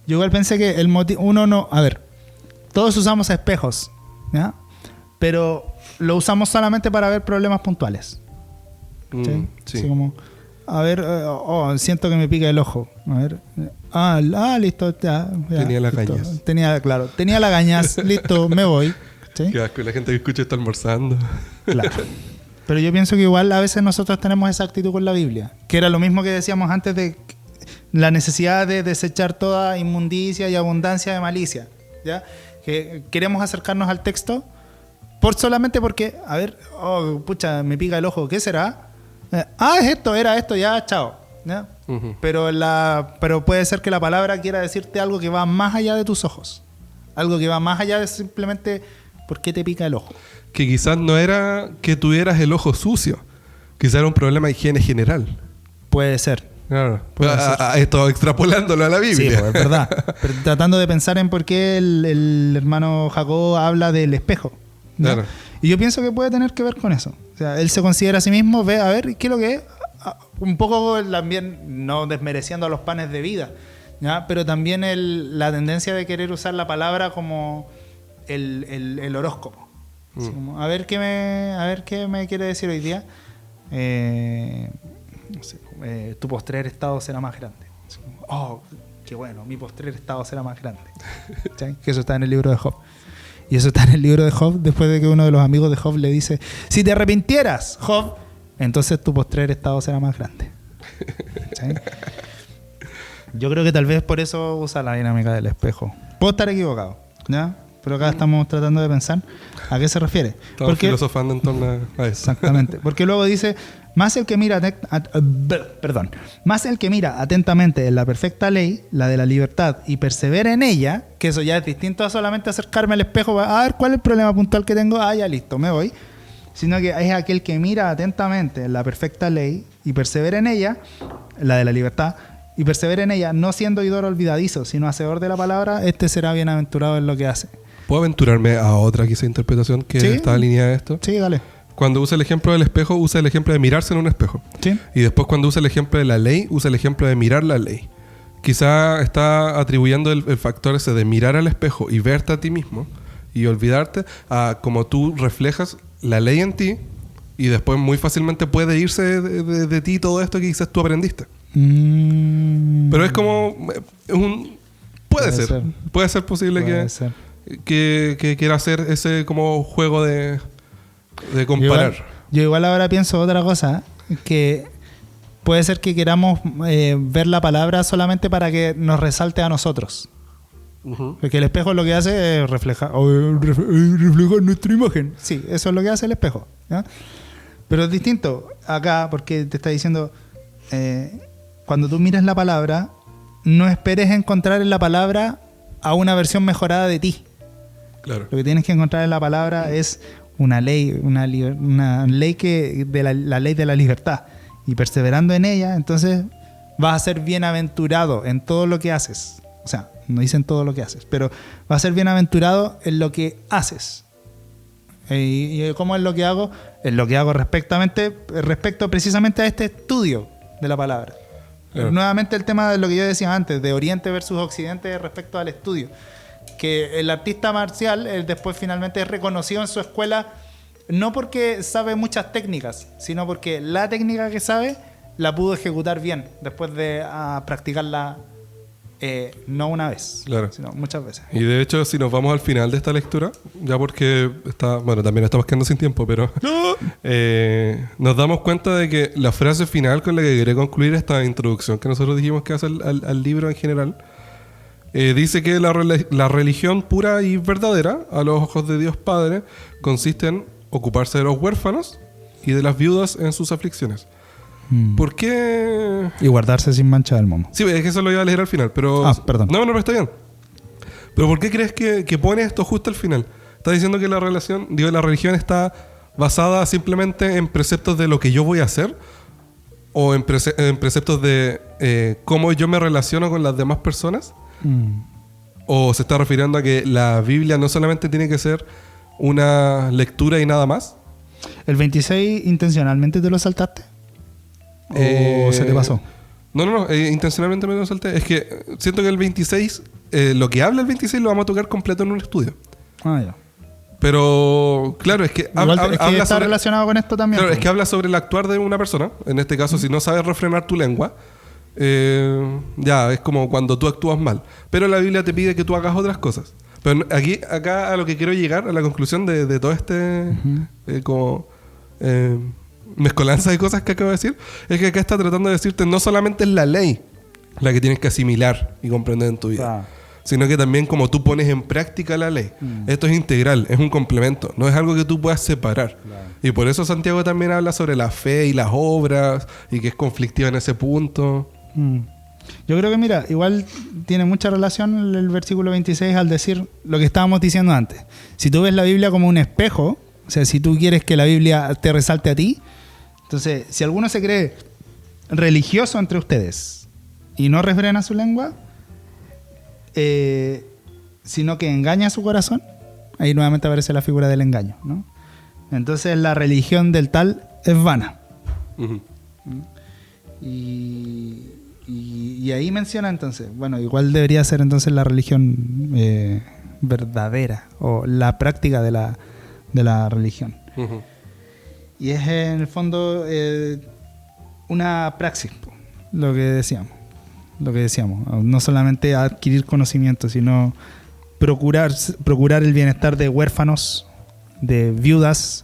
Yo igual pensé que el motivo... Uno no... A ver, todos usamos espejos, ¿ya? Pero lo usamos solamente para ver problemas puntuales. ¿Sí? Sí. Así como... A ver, siento que me pica el ojo. A ver... listo, ya. Tenía listo. lagañas. Tenía lagañas, listo, me voy. ¿Sí? Qué asco, la gente que escucha está almorzando. Claro. Pero yo pienso que igual a veces nosotros tenemos esa actitud con la Biblia, que era lo mismo que decíamos antes de la necesidad de desechar toda inmundicia y abundancia de malicia, ¿ya? Que queremos acercarnos al texto solamente porque, a ver, pucha, me pica el ojo, ¿qué será? Es esto, era esto, ya, chao, ¿ya? Ujú. Pero puede ser que la palabra quiera decirte algo que va más allá de tus ojos, algo que va más allá de simplemente ¿por qué te pica el ojo? Que quizás no era que tuvieras el ojo sucio, quizás era un problema de higiene general. Puede ser. Claro. Puede ser. Esto extrapolándolo a la Sí, Biblia. pues, es verdad. Pero tratando de pensar en por qué el hermano Jacob habla del espejo, ¿no? Claro. Y yo pienso que puede tener que ver con eso. O sea, él se considera a sí mismo, ve a ver qué es lo que es. Un poco también, no desmereciendo a los panes de vida, ¿ya? Pero también la tendencia de querer usar la palabra como el horóscopo. Así como, a ver qué me quiere decir hoy día. No sé, tu postrer estado será más grande. Así como, qué bueno, mi postrer estado será más grande. ¿Sí? Que eso está en el libro de Job. Y eso está en el libro de Job después de que uno de los amigos de Job le dice, si te arrepintieras, Job, entonces tu postrer estado será más grande. ¿Sí? Yo creo que tal vez por eso usa la dinámica del espejo. Puedo estar equivocado, ¿ya? Pero acá estamos tratando de pensar a qué se refiere. Estamos filosofando en torno a eso. Exactamente. Porque luego dice, más el que mira atentamente en la perfecta ley, la de la libertad, y persevera en ella, que eso ya es distinto a solamente acercarme al espejo, a ver cuál es el problema puntual que tengo, ya listo, me voy. Sino que es aquel que mira atentamente en la perfecta ley y persevera en ella, la de la libertad, y persevera en ella, no siendo oidor olvidadizo, sino hacedor de la palabra, este será bienaventurado en lo que hace. ¿Puedo aventurarme a otra quizá interpretación que ¿Sí? está alineada a esto? Sí, dale. Cuando usa el ejemplo del espejo, usa el ejemplo de mirarse en un espejo. Sí. Y después cuando usa el ejemplo de la ley, usa el ejemplo de mirar la ley. Quizá está atribuyendo el factor ese de mirar al espejo y verte a ti mismo y olvidarte a como tú reflejas la ley en ti y después muy fácilmente puede irse de ti todo esto que quizás tú aprendiste. Pero es como... Puede ser. Puede ser posible que quiera hacer ese como juego de comparar. Yo igual ahora pienso otra cosa, que puede ser que queramos ver la palabra solamente para que nos resalte a nosotros. Uh-huh. Porque el espejo lo que hace es reflejar nuestra imagen. Sí, eso es lo que hace el espejo, ¿ya? Pero es distinto acá porque te está diciendo, cuando tú miras la palabra, no esperes encontrar en la palabra a una versión mejorada de ti. Claro. Lo que tienes que encontrar en la palabra es una ley, una ley la ley de la libertad. Y perseverando en ella, entonces vas a ser bienaventurado en todo lo que haces. O sea, no dicen todo lo que haces, pero vas a ser bienaventurado en lo que haces. ¿Y cómo es lo que hago? Es lo que hago respecto precisamente a este estudio de la palabra. Claro. Nuevamente el tema de lo que yo decía antes, de Oriente versus Occidente respecto al estudio. Que el artista marcial, él después finalmente es reconocido en su escuela No porque sabe muchas técnicas, sino porque la técnica que sabe la pudo ejecutar bien después de practicarla no una vez, Claro. sino muchas veces. Y de hecho, si nos vamos al final de esta lectura, ya porque también estamos quedando sin tiempo, pero nos damos cuenta de que la frase final con la que quería concluir esta introducción que nosotros dijimos que hace al libro en general, dice que la religión pura y verdadera, a los ojos de Dios Padre, consiste en ocuparse de los huérfanos y de las viudas en sus aflicciones. ¿Por qué? Y guardarse sin mancha del momo. Sí, es que eso lo iba a leer al final, pero... Perdón. No, pero está bien. ¿Pero por qué crees que pone esto justo al final? Está diciendo que la religión está basada simplemente en preceptos de lo que yo voy a hacer, o en preceptos de cómo yo me relaciono con las demás personas, o se está refiriendo a que la Biblia no solamente tiene que ser una lectura y nada más. ¿El 26 intencionalmente te lo saltaste? ¿O se te pasó? No, intencionalmente me lo salté. Es que siento que el 26, lo que habla el 26 lo vamos a tocar completo en un estudio. Ya. Pero, claro, es que habla está relacionado con esto también. Claro, es que habla sobre el actuar de una persona. En este caso, si no sabes refrenar tu lengua, ya es como cuando tú actúas mal. Pero la Biblia te pide que tú hagas otras cosas. Pero acá a lo que quiero llegar, a la conclusión de todo este mezcolanza de cosas que acabo de decir, es que acá está tratando de decirte no solamente es la ley la que tienes que asimilar y comprender en tu vida, sino que también como tú pones en práctica la ley. Esto es integral, es un complemento, no es algo que tú puedas separar. Y por eso Santiago también habla sobre la fe y las obras y que es conflictiva en ese punto. Yo creo que, mira, igual tiene mucha relación el versículo 26 al decir lo que estábamos diciendo antes. Si tú ves la Biblia como un espejo, o sea, si tú quieres que la Biblia te resalte a ti, entonces, si alguno se cree religioso entre ustedes y no refrena su lengua, sino que engaña su corazón, ahí nuevamente aparece la figura del engaño, ¿no? Entonces, la religión del tal es vana. Y ahí menciona entonces, bueno, igual debería ser entonces la religión verdadera o la práctica de la religión. Y es en el fondo una praxis, lo que decíamos. No solamente adquirir conocimiento, sino procurar el bienestar de huérfanos, de viudas.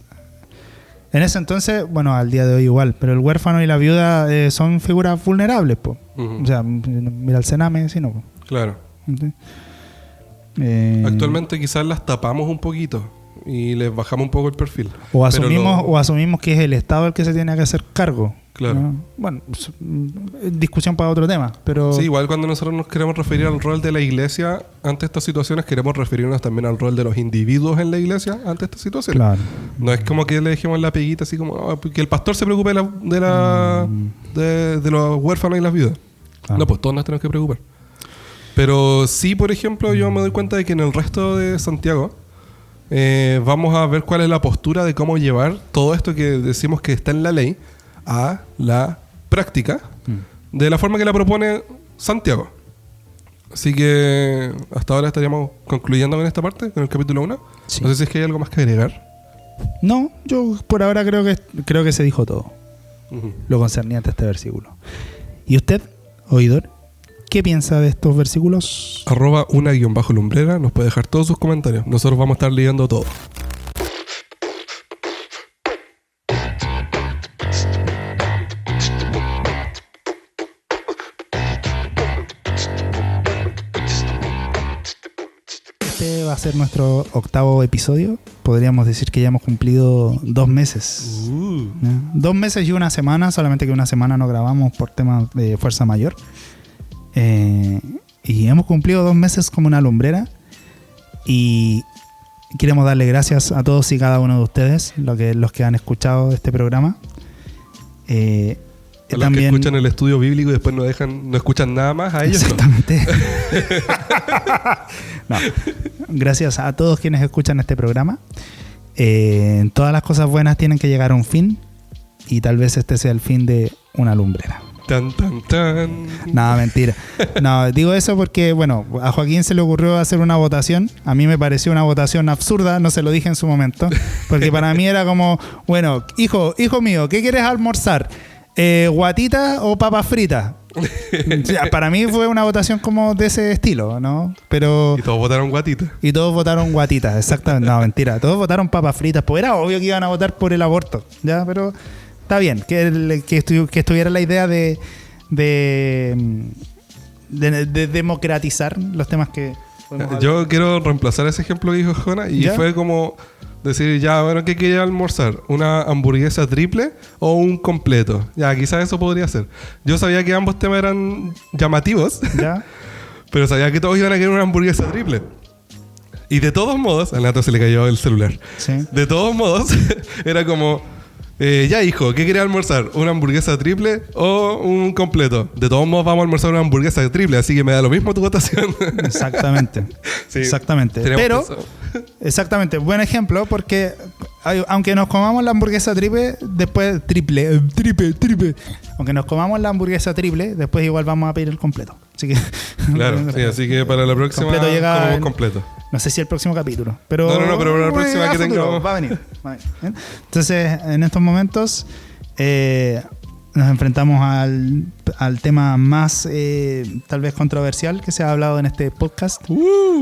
En ese entonces, bueno, al día de hoy igual, pero el huérfano y la viuda son figuras vulnerables, po. O sea, mira el cename, si no, po. Claro. Actualmente quizás las tapamos un poquito y les bajamos un poco el perfil. O asumimos que es el Estado el que se tiene que hacer cargo. Claro. ¿No? Bueno, discusión para otro tema, pero... Sí, igual cuando nosotros nos queremos referir al rol de la iglesia ante estas situaciones, queremos referirnos también al rol de los individuos en la iglesia ante estas situaciones. Claro. No es como que le dejemos la peguita así como que el pastor se preocupe de los huérfanos y las viudas. Claro. No, pues todos nos tenemos que preocupar. Pero sí, por ejemplo, yo me doy cuenta de que en el resto de Santiago vamos a ver cuál es la postura de cómo llevar todo esto que decimos que está en la ley a la práctica de la forma que la propone Santiago. Así que hasta ahora estaríamos concluyendo con esta parte, con el capítulo 1. Sí. No sé si es que hay algo más que agregar. No, yo por ahora creo que se dijo todo lo concerniente a este versículo. ¿Y usted, oidor, qué piensa de estos versículos? @una_lumbrera nos puede dejar todos sus comentarios. Nosotros vamos a estar leyendo todo. Este va a ser nuestro 8º episodio. Podríamos decir que ya hemos cumplido 2 meses. 2 meses y una semana, solamente que una semana no grabamos por temas de fuerza mayor. Y hemos cumplido 2 meses como una lumbrera. Y queremos darle gracias a todos y cada uno de ustedes, los que han escuchado este programa. A los que escuchan el estudio bíblico y después no escuchan nada más, a ellos. Exactamente. No. Gracias a todos quienes escuchan este programa. Todas las cosas buenas tienen que llegar a un fin, y tal vez este sea el fin de una lumbrera. Tan, tan, tan. No, mentira. No, digo eso porque, bueno, a Joaquín se le ocurrió hacer una votación. A mí me pareció una votación absurda, no se lo dije en su momento. Porque para mí era como, bueno, hijo mío, ¿qué quieres almorzar? ¿Guatita o papas fritas? O sea, para mí fue una votación como de ese estilo, ¿no? Pero... Y todos votaron guatita. Y todos votaron guatitas, exactamente. No, mentira. Todos votaron papas fritas. Pues era obvio que iban a votar por el aborto, ¿ya? Pero está bien que estuviera la idea de democratizar los temas que... Yo quiero reemplazar ese ejemplo que dijo Jona y ¿Ya? fue como decir, ya, bueno, ¿qué quería almorzar? ¿Una hamburguesa triple o un completo? Ya, quizás eso podría ser. Yo sabía que ambos temas eran llamativos, ¿Ya? pero sabía que todos iban a querer una hamburguesa triple. Y de todos modos, al Nato se le cayó el celular. Sí. De todos modos, era como, ya hijo, ¿qué quería almorzar? ¿Una hamburguesa triple o un completo? De todos modos vamos a almorzar una hamburguesa triple, así que me da lo mismo tu votación. Exactamente. Sí, Exactamente. teníamos Pero, pensado. exactamente, buen ejemplo porque aunque nos comamos la hamburguesa triple, después triple. Aunque nos comamos la hamburguesa triple, después igual vamos a pedir el completo. Así que... Claro, sí, así que para la próxima Completo llega comemos en- completo. No sé si el próximo capítulo, pero... No, pero para la próxima que futuro, tengamos. va a venir. ¿Bien? Entonces, en estos momentos nos enfrentamos al tema más tal vez controversial que se ha hablado en este podcast.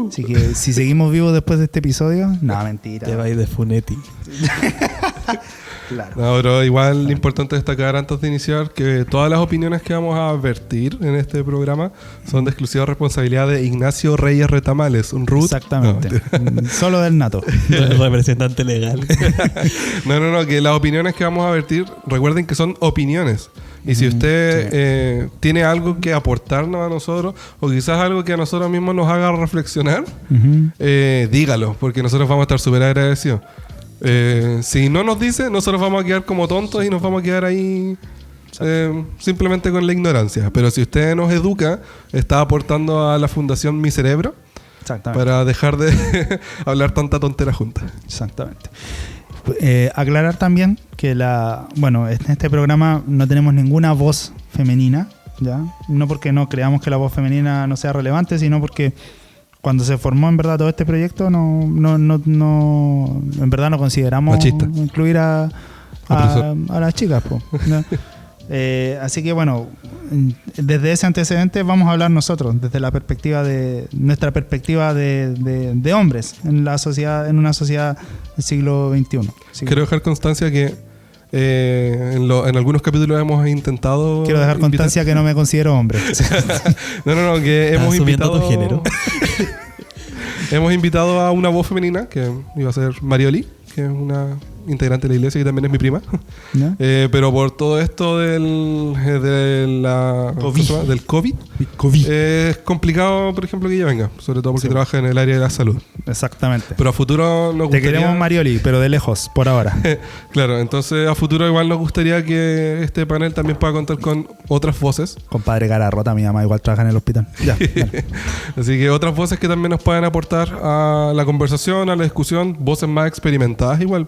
Así que si seguimos vivos después de este episodio, no, mentira. Te vais de Funetti. Claro. No, pero igual importante destacar antes de iniciar que todas las opiniones que vamos a vertir en este programa son de exclusiva responsabilidad de Ignacio Reyes Retamales, un root. Exactamente. Solo del Nato. El representante legal. No, que las opiniones que vamos a vertir, recuerden que son opiniones. Y si usted tiene algo que aportarnos a nosotros, o quizás algo que a nosotros mismos nos haga reflexionar, dígalo, porque nosotros vamos a estar súper agradecidos. Si no nos dice, nosotros vamos a quedar como tontos y nos vamos a quedar ahí simplemente con la ignorancia. Pero si usted nos educa, está aportando a la Fundación Mi Cerebro Exactamente. para dejar de hablar tanta tontera junta. Exactamente. Aclarar también que en este programa no tenemos ninguna voz femenina, ¿ya? No porque no creamos que la voz femenina no sea relevante, sino porque cuando se formó en verdad todo este proyecto en verdad no consideramos Machista. incluir a las chicas, po, ¿no? Así que bueno, desde ese antecedente vamos a hablar nosotros, desde la perspectiva de nuestra perspectiva de hombres en la sociedad, en una sociedad del siglo XXI. Así que Quiero dejar constancia que en algunos capítulos hemos intentado... quiero dejar constancia que no me considero hombre. No, que Estás hemos asumiendo invitado... tu género. Hemos invitado a una voz femenina, que iba a ser Marioli, que es una integrante de la iglesia y también es mi prima. ¿Ya? Pero por todo esto del COVID, es complicado, por ejemplo, que ella venga, sobre todo porque trabaja en el área de la salud. Exactamente. Pero a futuro nos Te gustaría... queremos Marioli, pero de lejos, por ahora. Claro, entonces a futuro igual nos gustaría que este panel también pueda contar con otras voces. Compadre Gararrota, mi mamá igual trabaja en el hospital. Ya, dale. Así que otras voces que también nos puedan aportar a la conversación, a la discusión, voces más experimentadas igual.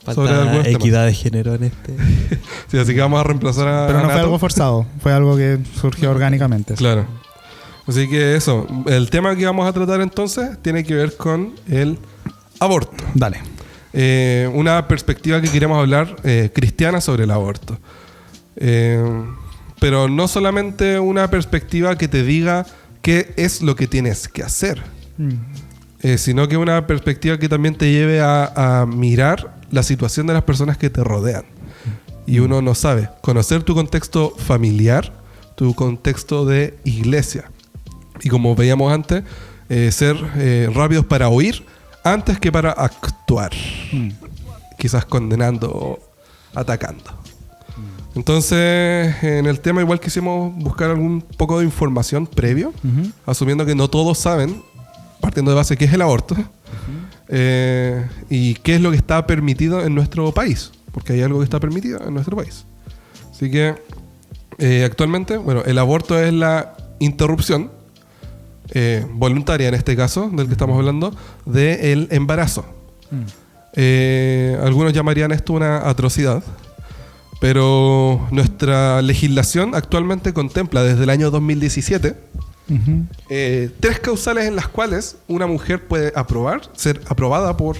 Sobre Falta algunos temas. equidad de género en este. Sí, así que vamos a reemplazar a Pero no fue Nato. algo forzado, fue algo que surgió orgánicamente. Claro. Así que eso, el tema que vamos a tratar entonces tiene que ver con el aborto. Dale. Una perspectiva que queremos hablar cristiana sobre el aborto. Pero no solamente una perspectiva que te diga qué es lo que tienes que hacer, sino que una perspectiva que también te lleve a mirar la situación de las personas que te rodean. Y uno no sabe. Conocer tu contexto familiar, tu contexto de iglesia. Y como veíamos antes, ser rápidos para oír antes que para actuar. Quizás condenando o atacando. Entonces, en el tema igual quisimos buscar algún poco de información previo, asumiendo que no todos saben, partiendo de base, qué es el aborto y qué es lo que está permitido en nuestro país, porque hay algo que está permitido en nuestro país. Así que actualmente, bueno, el aborto es la interrupción voluntaria, en este caso, del que estamos hablando, del embarazo. Algunos llamarían esto una atrocidad, Pero nuestra legislación actualmente contempla desde el año 2017 3 causales en las cuales una mujer puede ser aprobada por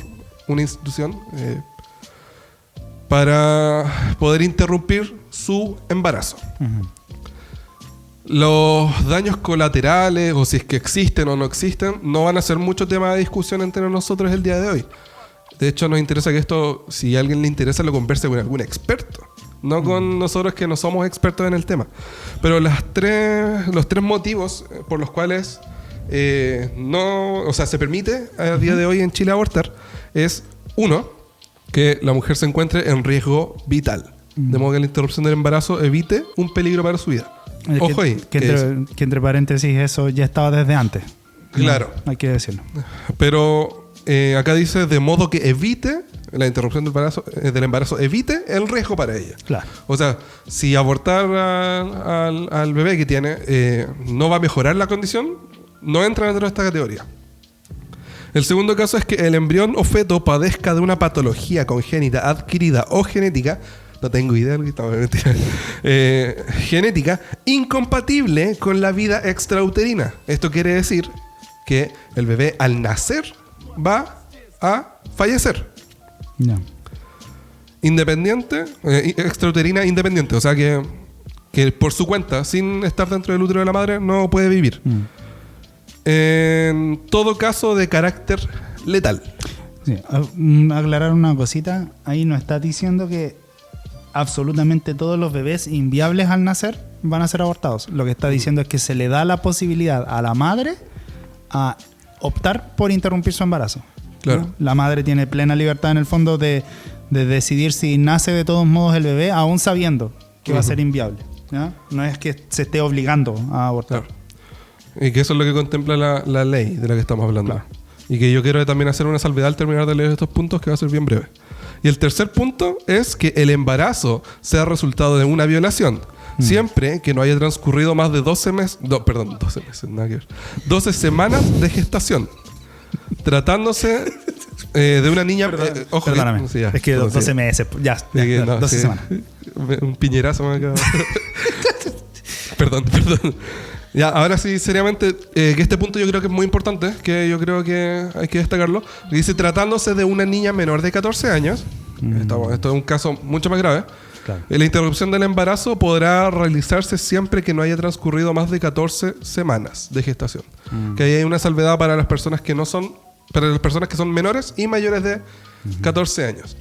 una institución para poder interrumpir su embarazo. Los daños colaterales, o si es que existen o no existen, no van a ser mucho tema de discusión entre nosotros el día de hoy. De hecho, nos interesa que esto, si a alguien le interesa, lo converse con algún experto, no con nosotros que no somos expertos en el tema. Pero los tres motivos por los cuales se permite a día de hoy en Chile abortar es, uno, que la mujer se encuentre en riesgo vital, de modo que la interrupción del embarazo evite un peligro para su vida. Ojo ahí. Que entre paréntesis, eso ya estaba desde antes. Claro. No, hay que decirlo. Pero acá dice, de modo que evite la interrupción del embarazo, evite el riesgo para ella. Claro. O sea, si abortar al bebé que tiene no va a mejorar la condición, no entra dentro de esta categoría. El segundo caso es que el embrión o feto padezca de una patología congénita adquirida o genética, no tengo idea de lo que estaba metiendo, genética incompatible con la vida extrauterina. Esto quiere decir que el bebé al nacer va a fallecer. No. Independiente, extrauterina independiente, o sea que por su cuenta, sin estar dentro del útero de la madre, no puede vivir. En todo caso de carácter letal. Sí. Aclarar una cosita, ahí no está diciendo que absolutamente todos los bebés inviables al nacer van a ser abortados. Lo que está diciendo es que se le da la posibilidad a la madre a optar por interrumpir su embarazo. Claro. ¿No? La madre tiene plena libertad en el fondo de decidir si nace de todos modos el bebé, aún sabiendo que va a ser inviable. ¿Ya? No es que se esté obligando a abortar. Claro. Y que eso es lo que contempla la ley de la que estamos hablando. Claro. Y que yo quiero también hacer una salvedad al terminar de leer estos puntos, que va a ser bien breve. Y el tercer punto es que el embarazo sea resultado de una violación, siempre que no haya transcurrido más de 12 meses, nada que ver, 12 semanas de gestación, tratándose de una niña... Perdóname, sí, ya, es que 12 meses, ya, 12 semanas. Un piñerazo me acaba. Perdón. Ya, ahora sí, seriamente, que este punto yo creo que es muy importante, que yo creo que hay que destacarlo. Dice, tratándose de una niña menor de 14 años, esto es un caso mucho más grave, claro. La interrupción del embarazo podrá realizarse siempre que no haya transcurrido más de 14 semanas de gestación. Que ahí hay una salvedad para las personas que no son, para las personas que son menores y mayores de 14 años.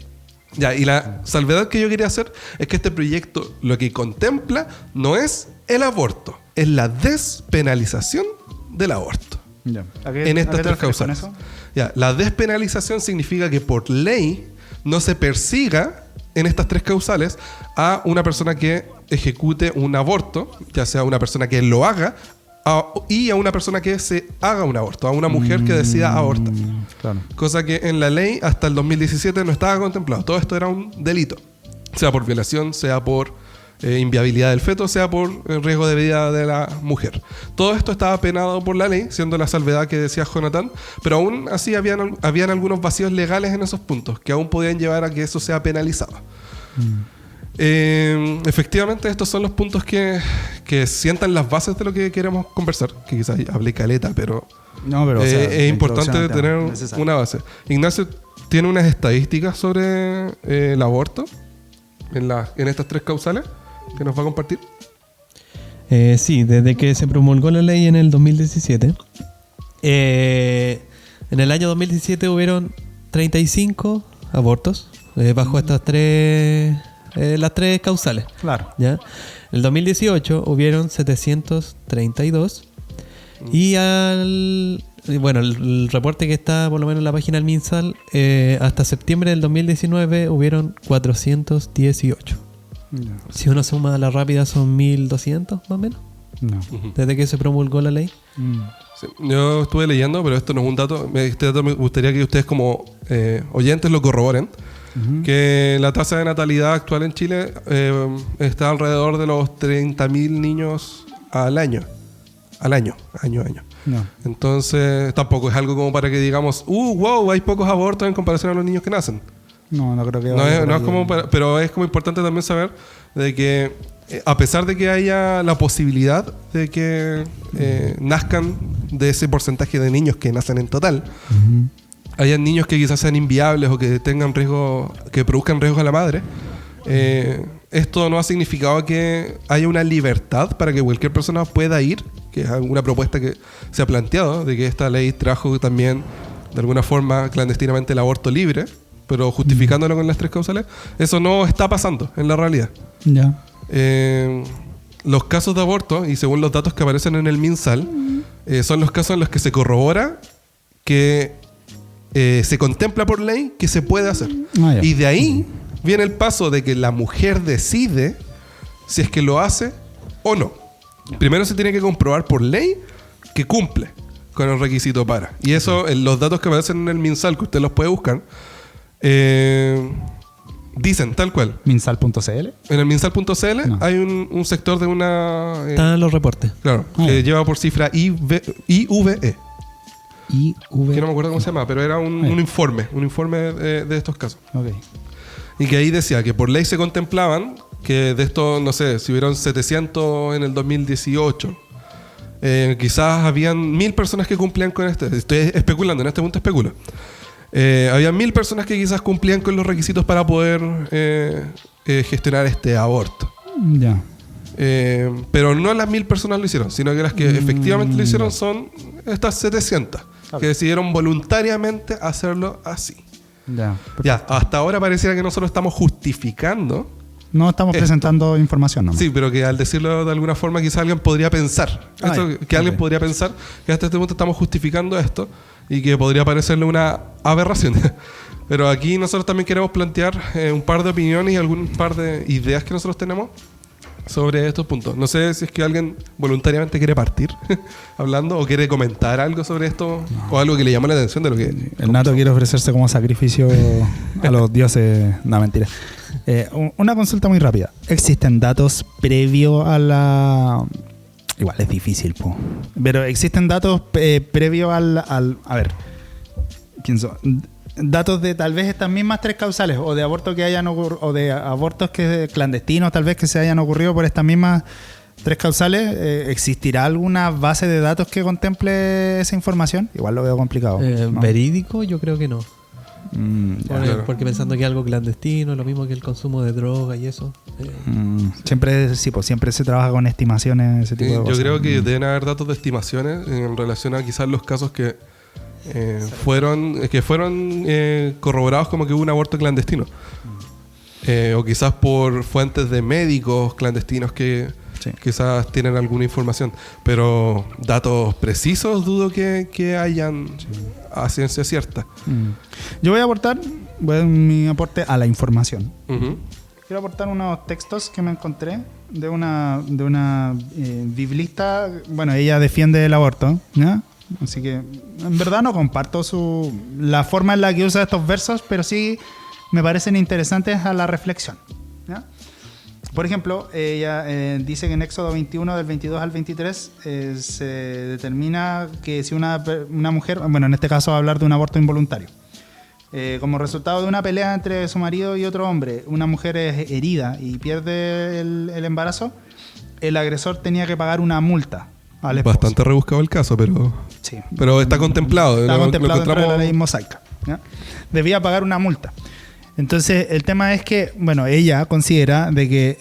Ya, y la salvedad que yo quería hacer es que este proyecto lo que contempla no es el aborto, es la despenalización del aborto. Ya. En estas tres causales. Ya, la despenalización significa que por ley no se persiga en estas tres causales a una persona que ejecute un aborto, ya sea una persona que lo haga y a una persona que se haga un aborto, a una mujer que decida abortar. Claro. Cosa que en la ley hasta el 2017 no estaba contemplado. Todo esto era un delito, sea por violación, sea por inviabilidad del feto, sea por riesgo de vida de la mujer. Todo esto estaba penado por la ley, siendo la salvedad que decía Jonathan, pero aún así habían algunos vacíos legales en esos puntos que aún podían llevar a que eso sea penalizado. Efectivamente, estos son los puntos que sientan las bases de lo que queremos conversar, que quizás hablé caleta, pero, o sea, es importante tener una base. Ignacio tiene unas estadísticas sobre el aborto en estas tres causales que nos va a compartir. Sí, desde que se promulgó la ley en el 2017, en el año 2017 hubieron 35 abortos bajo estas las tres causales. Claro. ¿Ya? En el 2018 hubieron 732 y el reporte que está por lo menos en la página del MinSal, hasta septiembre del 2019 hubieron 418. No. Si uno suma a la rápida son 1200 más o menos. No. Desde que se promulgó la ley. Sí, yo estuve leyendo, pero esto no es un dato. Este dato me gustaría que ustedes como oyentes lo corroboren. Que la tasa de natalidad actual en Chile está alrededor de los 30.000 niños al año. Año. No. Entonces tampoco es algo como para que digamos, wow, hay pocos abortos en comparación a los niños que nacen. No creo que No vaya es, por no es ahí. como pero es como importante también saber de que a pesar de que haya la posibilidad de que nazcan de ese porcentaje de niños que nacen en total, hayan niños que quizás sean inviables o que tengan riesgo, que produzcan riesgo a la madre, esto no ha significado que haya una libertad para que cualquier persona pueda ir, que es una propuesta que se ha planteado, de que esta ley trajo también de alguna forma clandestinamente el aborto libre, pero justificándolo con las 3 causales. Eso no está pasando en la realidad. Ya. Los casos de aborto, y según los datos que aparecen en el MinSal, son los casos en los que se corrobora que se contempla por ley que se puede hacer. Ah, ya. Y de ahí viene el paso de que la mujer decide si es que lo hace o no. Primero se tiene que comprobar por ley que cumple con el requisito para. Y eso, los datos que aparecen en el MinSal, que usted los puede buscar, dicen tal cual. Minsal.cl. En el minsal.cl No. hay un sector de una... Están los reportes. claro, Ah, que ya. lleva por cifra IVE. IV. Que no me acuerdo cómo se llama, pero era un informe de estos casos. Ok. Y que ahí decía que por ley se contemplaban que de estos, no sé, si hubieron 700 en el 2018, quizás habían 1000 personas que cumplían con este. Estoy especulando, en este punto especulo. Había 1000 personas que quizás cumplían con los requisitos para poder gestionar este aborto. Ya. Pero no las 1000 personas lo hicieron, sino que las que efectivamente lo hicieron son estas 700 que decidieron voluntariamente hacerlo así. Ya. Ya, hasta ahora pareciera que nosotros estamos justificando. No estamos Esto. presentando información, ¿no? Sí, pero que al decirlo de alguna forma quizás alguien podría pensar. Ah, Esto, ya. que alguien Ok. podría pensar que hasta este punto estamos justificando esto y que podría parecerle una aberración. Pero aquí nosotros también queremos plantear un par de opiniones y algún par de ideas que nosotros tenemos sobre estos puntos. No sé si es que alguien voluntariamente quiere partir hablando o quiere comentar algo sobre esto o algo que le llama la atención de lo que... El Nato quiere ofrecerse como sacrificio a los dioses. No, mentira. Una consulta muy rápida. ¿Existen datos previo a la...? Igual es difícil, po. Pero ¿existen datos previo al... A ver. ¿Quién son? Datos de tal vez estas mismas 3 causales o de abortos que hayan ocurrido o de abortos que clandestinos tal vez que se hayan ocurrido por estas mismas 3 causales. ¿Existirá alguna base de datos que contemple esa información? Igual lo veo complicado. ¿no? Verídico, yo creo que no. Ya. Claro. Porque pensando que es algo clandestino, lo mismo que el consumo de droga y eso. Siempre, sí, pues siempre se trabaja con estimaciones, ese tipo de Yo cosas. creo que deben haber datos de estimaciones en relación a quizás los casos que fueron corroborados como que hubo un aborto clandestino. O quizás por fuentes de médicos clandestinos que Sí. quizás tienen alguna información. Pero datos precisos dudo que hayan a ciencia cierta. Yo voy a aportar mi aporte a la información. Ujú. Quiero aportar unos textos que me encontré de una biblista. Bueno, ella defiende el aborto, ¿ya? Así que en verdad no comparto la forma en la que usa estos versos, pero sí me parecen interesantes a la reflexión, ¿ya? Por ejemplo, ella dice que en Éxodo 21 del 22 al 23 se determina que si una mujer, bueno, en este caso va a hablar de un aborto involuntario, como resultado de una pelea entre su marido y otro hombre, una mujer es herida y pierde el embarazo, el agresor tenía que pagar una multa al esposo. Bastante rebuscado el caso, pero Sí. está contemplado. Está Lo contemplado dentro de la encontramos- ley mosaica, ¿ya? Debía pagar una multa. Entonces, el tema es que, bueno, ella considera de que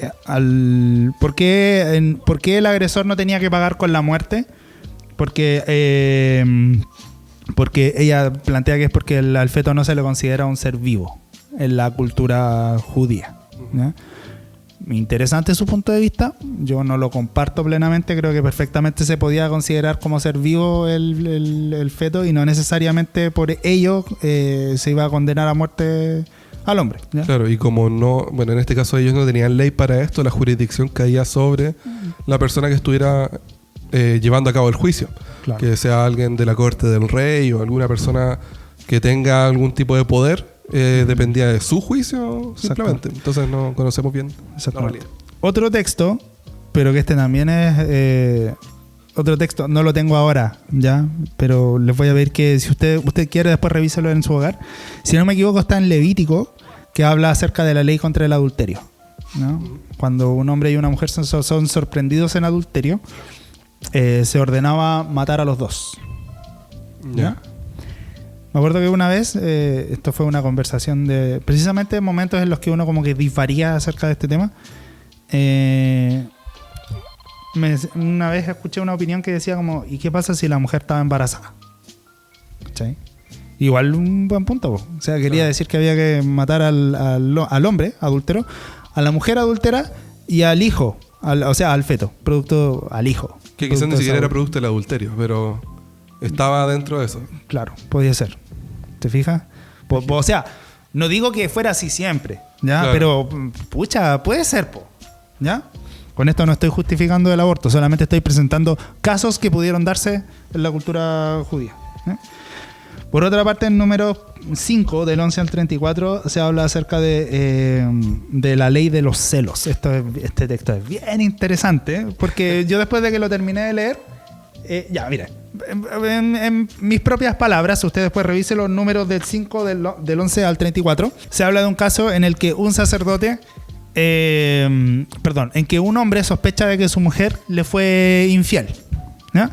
¿por qué el agresor no tenía que pagar con la muerte? Porque ella plantea que es porque al feto no se le considera un ser vivo en la cultura judía, ¿ya? Interesante su punto de vista. Yo no lo comparto plenamente. Creo que perfectamente se podía considerar como ser vivo el feto y no necesariamente por ello se iba a condenar a muerte al hombre, ¿ya? Claro, y como no, bueno, en este caso ellos no tenían ley para esto, la jurisdicción caía sobre la persona que estuviera llevando a cabo el juicio. Claro. Que sea alguien de la corte del rey o alguna persona que tenga algún tipo de poder, dependía de su juicio simplemente. Entonces no conocemos bien la Exactamente. realidad. Otro texto, pero que este también es otro texto, no lo tengo ahora, ya, pero les voy a pedir que si usted quiere después revíselo en su hogar. Si no me equivoco está en Levítico que habla acerca de la ley contra el adulterio, ¿no? Cuando un hombre y una mujer son sorprendidos en adulterio, se ordenaba matar a los dos. ¿Ya? Me acuerdo que una vez, esto fue una conversación de precisamente momentos en los que uno como que disvaría acerca de este tema. Una vez escuché una opinión que decía como, ¿y qué pasa si la mujer estaba embarazada? ¿Cachai? Igual un buen punto, po. O sea, quería decir que había que matar al hombre adúltero, a la mujer adúltera y al hijo, o sea, al feto, producto al hijo. Que quizás ni siquiera era producto del adulterio, pero estaba dentro de eso. Claro, podía ser. ¿Te fijas? O sea, no digo que fuera así siempre, ¿ya? Claro. Pero, pucha, puede ser, po. ¿Ya? Con esto no estoy justificando el aborto, solamente estoy presentando casos que pudieron darse en la cultura judía. Por otra parte, en número 5, del 11 al 34, se habla acerca de la ley de los celos. Este texto es bien interesante, porque yo después de que lo terminé de leer, mira, en mis propias palabras, usted después revise los números del 5, del 11 al 34, se habla de un caso en el que un sacerdote... en que un hombre sospecha de que su mujer le fue infiel, ¿no?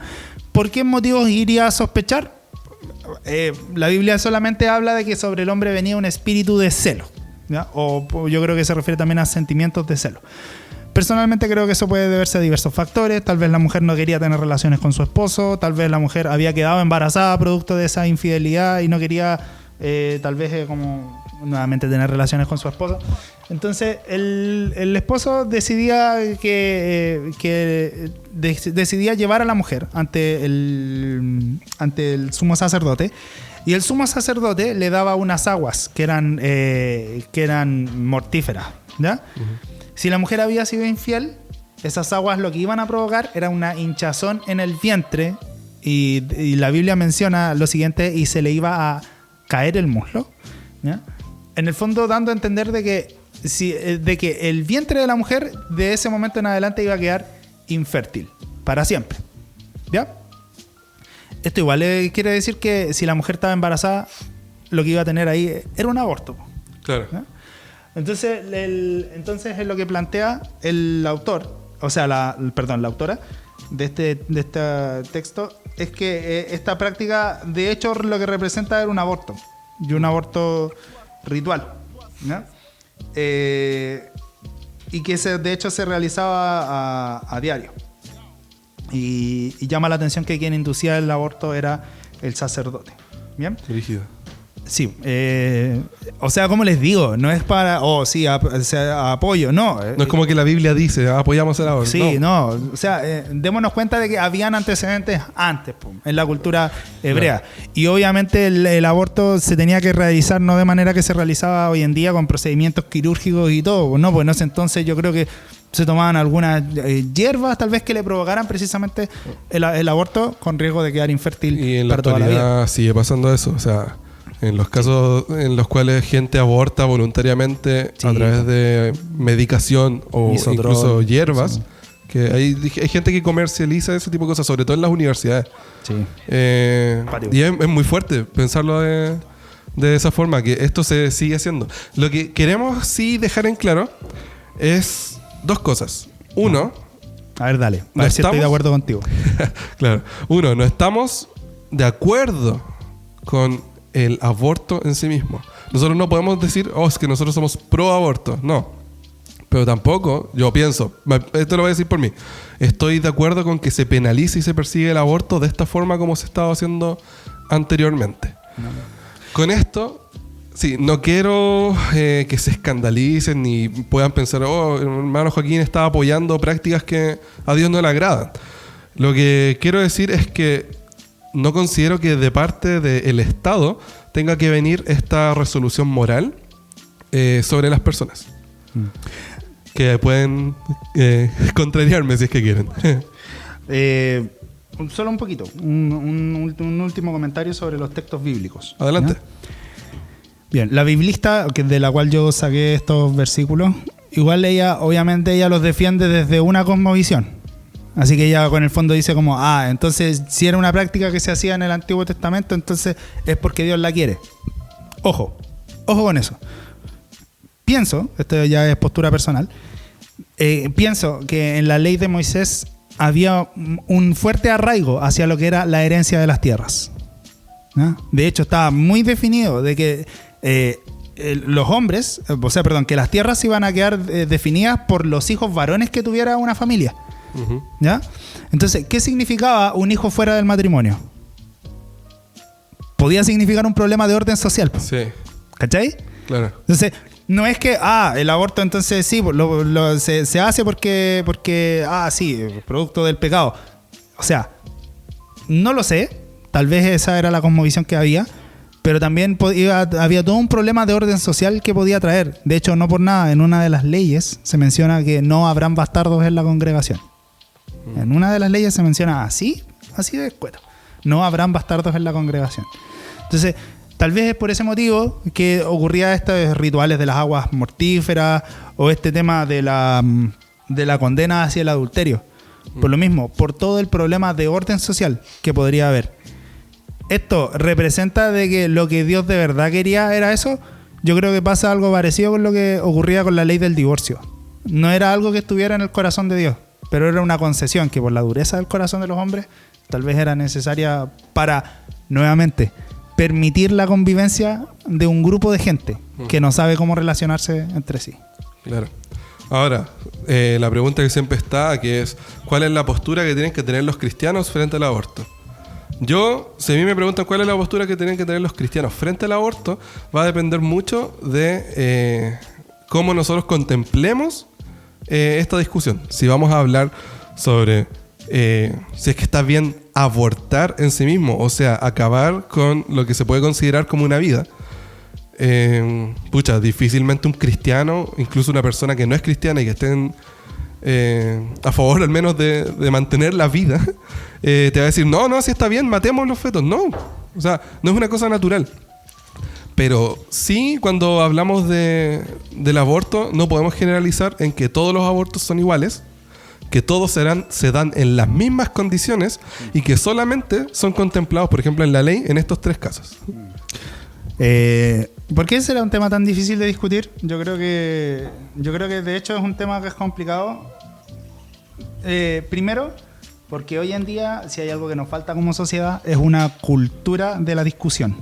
¿Por qué motivos iría a sospechar? La Biblia solamente habla de que sobre el hombre venía un espíritu de celo, ¿ya? O yo creo que se refiere también a sentimientos de celo. Personalmente creo que eso puede deberse a diversos factores. Tal vez la mujer no quería tener relaciones con su esposo, tal vez la mujer había quedado embarazada producto de esa infidelidad y no quería tal vez como nuevamente tener relaciones con su esposo. Entonces el esposo decidía decidía llevar a la mujer ante el sumo sacerdote, y el sumo sacerdote le daba unas aguas que eran mortíferas, ¿ya? Si la mujer había sido infiel, esas aguas lo que iban a provocar era una hinchazón en el vientre, y la Biblia menciona lo siguiente: y se le iba a caer el muslo, ¿ya? En el fondo dando a entender de que el vientre de la mujer de ese momento en adelante iba a quedar infértil para siempre, ¿ya? Esto igual quiere decir que si la mujer estaba embarazada, lo que iba a tener ahí era un aborto. Claro. ¿Ya? Entonces es lo que plantea el autor, o sea, la autora de este texto, es que esta práctica de hecho lo que representa era un aborto, y un aborto ritual, ¿no? Y que de hecho se realizaba a diario, y llama la atención que quien inducía el aborto era el sacerdote. Bien, Rígido. sí, o sea, como les digo, no es para apoyo, no. No es como que la Biblia dice, apoyamos el aborto. Sí, no. O sea, démonos cuenta de que habían antecedentes antes, en la cultura hebrea. Claro. Y obviamente el aborto se tenía que realizar no de manera que se realizaba hoy en día con procedimientos quirúrgicos y todo. No, pues en ese entonces yo creo que se tomaban algunas hierbas tal vez que le provocaran precisamente el aborto, con riesgo de quedar infértil y en la para toda la vida. Sigue pasando eso, o sea... En los casos en los cuales gente aborta voluntariamente a través de medicación o incluso hierbas, que hay gente que comercializa ese tipo de cosas, sobre todo en las universidades. Sí. Y es muy fuerte pensarlo de esa forma, que esto se sigue haciendo. Lo que queremos sí dejar en claro es dos cosas. Uno... A ver, dale. A ver si estoy de acuerdo contigo. Claro. Uno, no estamos de acuerdo con el aborto en sí mismo. Nosotros no podemos decir, es que nosotros somos pro aborto. No. Pero tampoco, yo pienso, esto lo voy a decir por mí, estoy de acuerdo con que se penalice y se persigue el aborto de esta forma como se estaba haciendo anteriormente. Con esto, sí, no quiero que se escandalicen ni puedan pensar, hermano Joaquín está apoyando prácticas que a Dios no le agradan. Lo que quiero decir es que no considero que de parte del Estado tenga que venir esta resolución moral sobre las personas. Que pueden contrariarme si es que quieren. Solo un poquito. Un último comentario sobre los textos bíblicos. Adelante. ¿Ya? Bien, la biblista de la cual yo saqué estos versículos, igual obviamente ella los defiende desde una cosmovisión. Así que ella con el fondo dice como, entonces si era una práctica que se hacía en el Antiguo Testamento, entonces es porque Dios la quiere. Ojo con eso. pienso, esto ya es postura personal, pienso que en la ley de Moisés había un fuerte arraigo hacia lo que era la herencia de las tierras, ¿no? De hecho, estaba muy definido de que los hombres, que las tierras iban a quedar definidas por los hijos varones que tuviera una familia. Ujú. ¿Ya? Entonces, ¿qué significaba un hijo fuera del matrimonio? Podía significar un problema de orden social, Sí, ¿cachai? claro. Entonces, no es que, el aborto entonces sí, se hace porque, sí, producto del pecado. O sea, no lo sé, tal vez esa era la cosmovisión que había, pero también había todo un problema de orden social que podía traer. De hecho, no por nada, en una de las leyes se menciona que no habrán bastardos en la congregación. En una de las leyes se menciona así de escueto: no habrán bastardos en la congregación. Entonces, tal vez es por ese motivo que ocurría estos rituales de las aguas mortíferas o este tema de la condena hacia el adulterio. Por lo mismo, por todo el problema de orden social que podría haber. Esto representa de que lo que Dios de verdad quería era eso. Yo creo que pasa algo parecido con lo que ocurría con la ley del divorcio. No era algo que estuviera en el corazón de Dios, pero era una concesión que por la dureza del corazón de los hombres tal vez era necesaria para, nuevamente, permitir la convivencia de un grupo de gente que no sabe cómo relacionarse entre sí. Claro. Ahora, la pregunta que siempre está, que es, ¿cuál es la postura que tienen que tener los cristianos frente al aborto? Si a mí me preguntan cuál es la postura que tienen que tener los cristianos frente al aborto, va a depender mucho de cómo nosotros contemplemos esta discusión. Si vamos a hablar sobre si es que está bien abortar en sí mismo, o sea, acabar con lo que se puede considerar como una vida. Difícilmente un cristiano, incluso una persona que no es cristiana y que esté a favor al menos de mantener la vida, te va a decir, no, si está bien, matemos los fetos. No, o sea, no es una cosa natural. Pero sí, cuando hablamos del aborto, no podemos generalizar en que todos los abortos son iguales, que todos se dan en las mismas condiciones y que solamente son contemplados, por ejemplo, en la ley en estos 3 casos. ¿Por qué será un tema tan difícil de discutir? Yo creo que de hecho es un tema que es complicado. Primero, porque hoy en día, si hay algo que nos falta como sociedad, es una cultura de la discusión.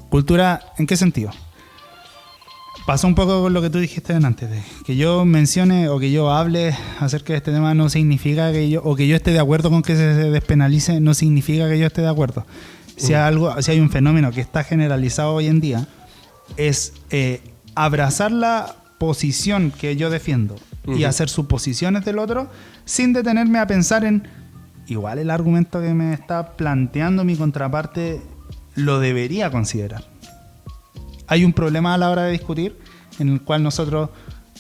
¿Cultura en qué sentido? Pasó un poco con lo que tú dijiste antes, de que yo mencione o que yo hable acerca de este tema no significa que yo esté de acuerdo con que se despenalice, no significa que yo esté de acuerdo. Si hay un fenómeno que está generalizado hoy en día, es abrazar la posición que yo defiendo y hacer suposiciones del otro sin detenerme a pensar en, igual el argumento que me está planteando mi contraparte lo debería considerar. Hay un problema a la hora de discutir en el cual nosotros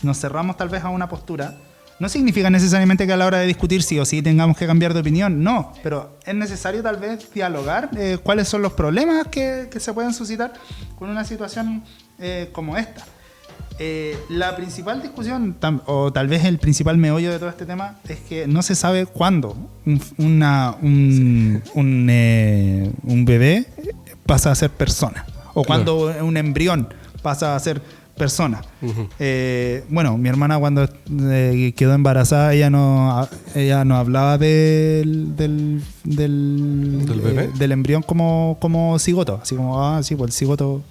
nos cerramos tal vez a una postura. No significa necesariamente que a la hora de discutir sí o sí tengamos que cambiar de opinión, no, pero es necesario tal vez dialogar cuáles son los problemas que se pueden suscitar con una situación como esta. La principal discusión, o tal vez el principal meollo de todo este tema, es que no se sabe cuándo un bebé pasa a ser persona, o cuándo un embrión pasa a ser persona. Mi hermana cuando quedó embarazada, ella no hablaba del bebé, del embrión como cigoto, así como el cigoto.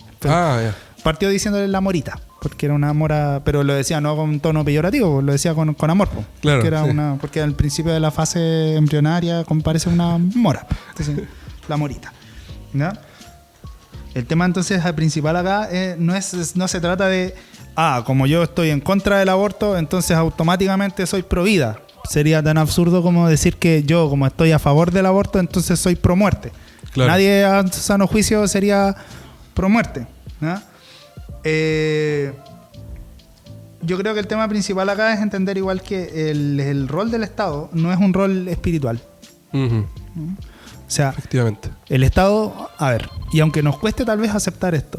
Partió diciéndole la morita, porque era una mora, pero lo decía no con tono peyorativo, lo decía con amor, claro, porque era porque al principio de la fase embrionaria parece una mora, entonces, la morita, ¿no? El tema entonces principal acá no se trata de como yo estoy en contra del aborto, entonces automáticamente soy pro vida. Sería tan absurdo como decir que yo, como estoy a favor del aborto, entonces soy pro muerte. Claro. Nadie a sano juicio sería pro muerte, ¿no? Yo creo que el tema principal acá es entender igual que el rol del Estado no es un rol espiritual. Uh-huh. O sea, efectivamente, el Estado, y aunque nos cueste tal vez aceptar esto,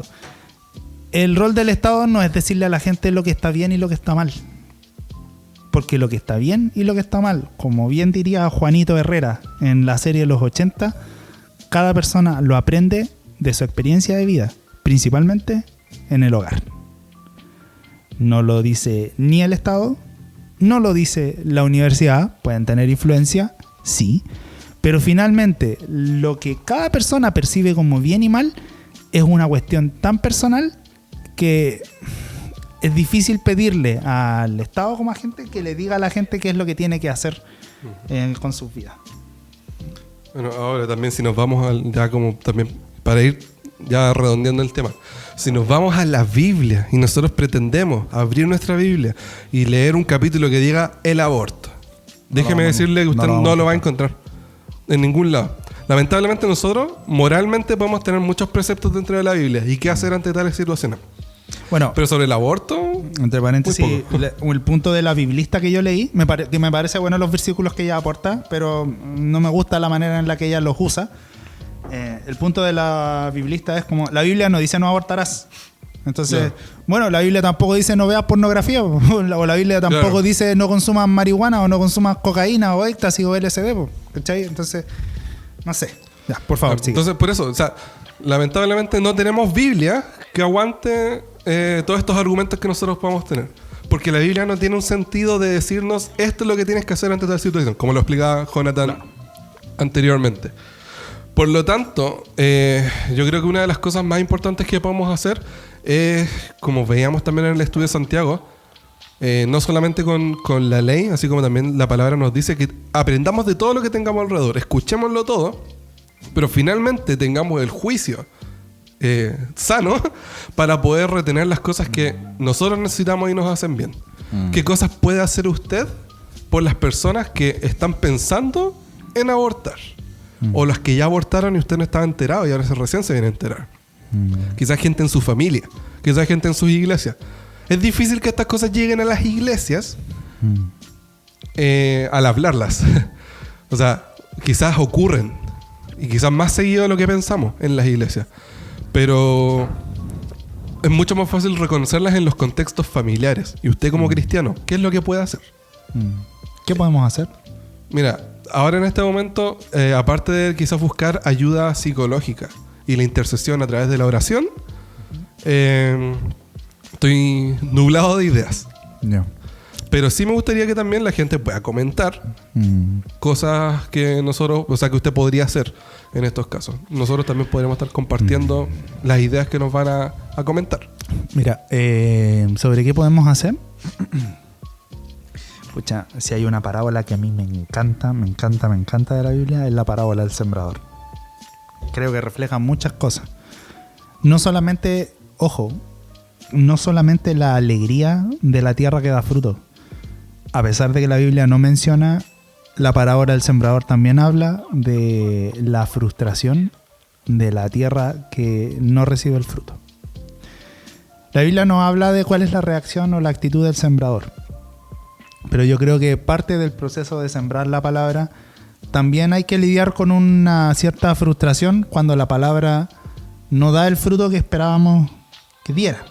el rol del Estado no es decirle a la gente lo que está bien y lo que está mal. Porque lo que está bien y lo que está mal, como bien diría Juanito Herrera en la serie de los 80, cada persona lo aprende de su experiencia de vida, principalmente en el hogar. No lo dice ni el Estado, no lo dice la universidad. Pueden tener influencia, sí. Pero finalmente, lo que cada persona percibe como bien y mal es una cuestión tan personal que es difícil pedirle al Estado como agente que le diga a la gente qué es lo que tiene que hacer con sus vidas. Bueno, ahora también si nos vamos ya como también para ir ya redondeando el tema, si nos vamos a la Biblia y nosotros pretendemos abrir nuestra Biblia y leer un capítulo que diga el aborto, déjeme decirle que usted no lo va a encontrar en ningún lado. Lamentablemente nosotros moralmente podemos tener muchos preceptos dentro de la Biblia y qué hacer ante tales situaciones. Bueno, pero sobre el aborto, entre paréntesis, el punto de la biblista que yo leí, que me parece bueno los versículos que ella aporta, pero no me gusta la manera en la que ella los usa. El punto de la biblista es como, la Biblia no dice no abortarás. Entonces, bueno, la Biblia tampoco dice no veas pornografía, o la Biblia tampoco dice no consumas marihuana o no consumas cocaína o éxtasis o LSD, ¿cachai? Entonces, no sé. Ya, por favor, sigue. Entonces, por eso, o sea, lamentablemente no tenemos Biblia que aguante todos estos argumentos que nosotros podemos tener. Porque la Biblia no tiene un sentido de decirnos esto es lo que tienes que hacer ante tal situación, como lo explicaba Jonathan anteriormente. Por lo tanto, yo creo que una de las cosas más importantes que podemos hacer es, como veíamos también en el estudio de Santiago, no solamente con la ley, así como también la palabra nos dice que aprendamos de todo lo que tengamos alrededor, escuchémoslo todo, pero finalmente tengamos el juicio sano para poder retener las cosas que nosotros necesitamos y nos hacen bien. ¿Qué cosas puede hacer usted por las personas que están pensando en abortar? O las que ya abortaron y usted no estaba enterado y ahora recién se viene a enterar. Quizás gente en su familia, quizás gente en sus iglesias. Es difícil que estas cosas lleguen a las iglesias al hablarlas. O sea, quizás ocurren y quizás más seguido de lo que pensamos en las iglesias. Pero es mucho más fácil reconocerlas en los contextos familiares. Y usted como cristiano, ¿qué es lo que puede hacer? ¿Qué podemos hacer? Mira, ahora en este momento, aparte de quizás buscar ayuda psicológica y la intercesión a través de la oración, estoy nublado de ideas. Yeah. Pero sí me gustaría que también la gente pueda comentar cosas que nosotros, o sea, que usted podría hacer en estos casos. Nosotros también podríamos estar compartiendo las ideas que nos van a comentar. Mira, ¿sobre qué podemos hacer? Pucha, si hay una parábola que a mí me encanta de la Biblia, es la parábola del sembrador. Creo que refleja muchas cosas. No solamente, ojo, no solamente la alegría de la tierra que da fruto. A pesar de que la Biblia no menciona, la parábola del sembrador también habla de la frustración de la tierra que no recibe el fruto. La Biblia no habla de cuál es la reacción o la actitud del sembrador. Pero yo creo que parte del proceso de sembrar la palabra también hay que lidiar con una cierta frustración cuando la palabra no da el fruto que esperábamos que diera.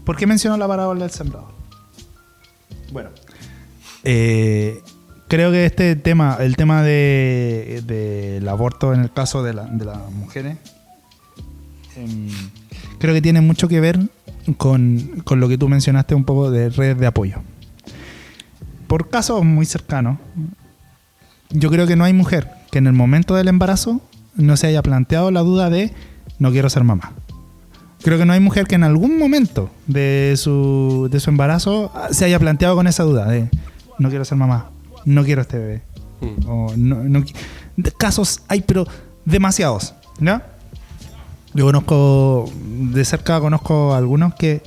¿Por qué menciono la parábola del sembrador? Bueno, creo que este tema, el tema del aborto en el caso de las mujeres, creo que tiene mucho que ver con lo que tú mencionaste un poco de redes de apoyo. Por casos muy cercanos, yo creo que no hay mujer que en el momento del embarazo no se haya planteado la duda de no quiero ser mamá. Creo que no hay mujer que en algún momento de su embarazo se haya planteado con esa duda de no quiero ser mamá, no quiero este bebé. O no, casos hay, pero demasiados, ¿no? Yo conozco de cerca, algunos que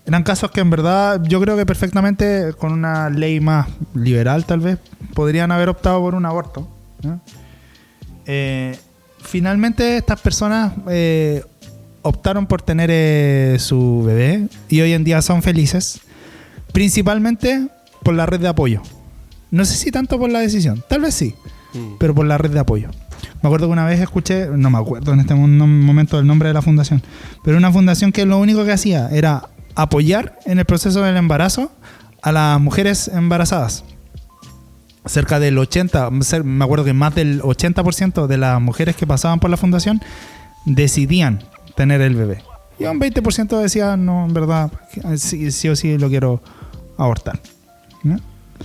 eran casos que en verdad yo creo que perfectamente con una ley más liberal tal vez podrían haber optado por un aborto, ¿no? Finalmente estas personas optaron por tener su bebé y hoy en día son felices, principalmente por la red de apoyo. No sé si tanto por la decisión, tal vez sí, pero por la red de apoyo. Me acuerdo que una vez escuché, no me acuerdo en este momento el nombre de la fundación, pero una fundación que lo único que hacía era apoyar en el proceso del embarazo a las mujeres embarazadas. Cerca del 80%, me acuerdo que más del 80% de las mujeres que pasaban por la fundación decidían tener el bebé. Y un 20% decía, no, en verdad, sí o sí lo quiero abortar. ¿no?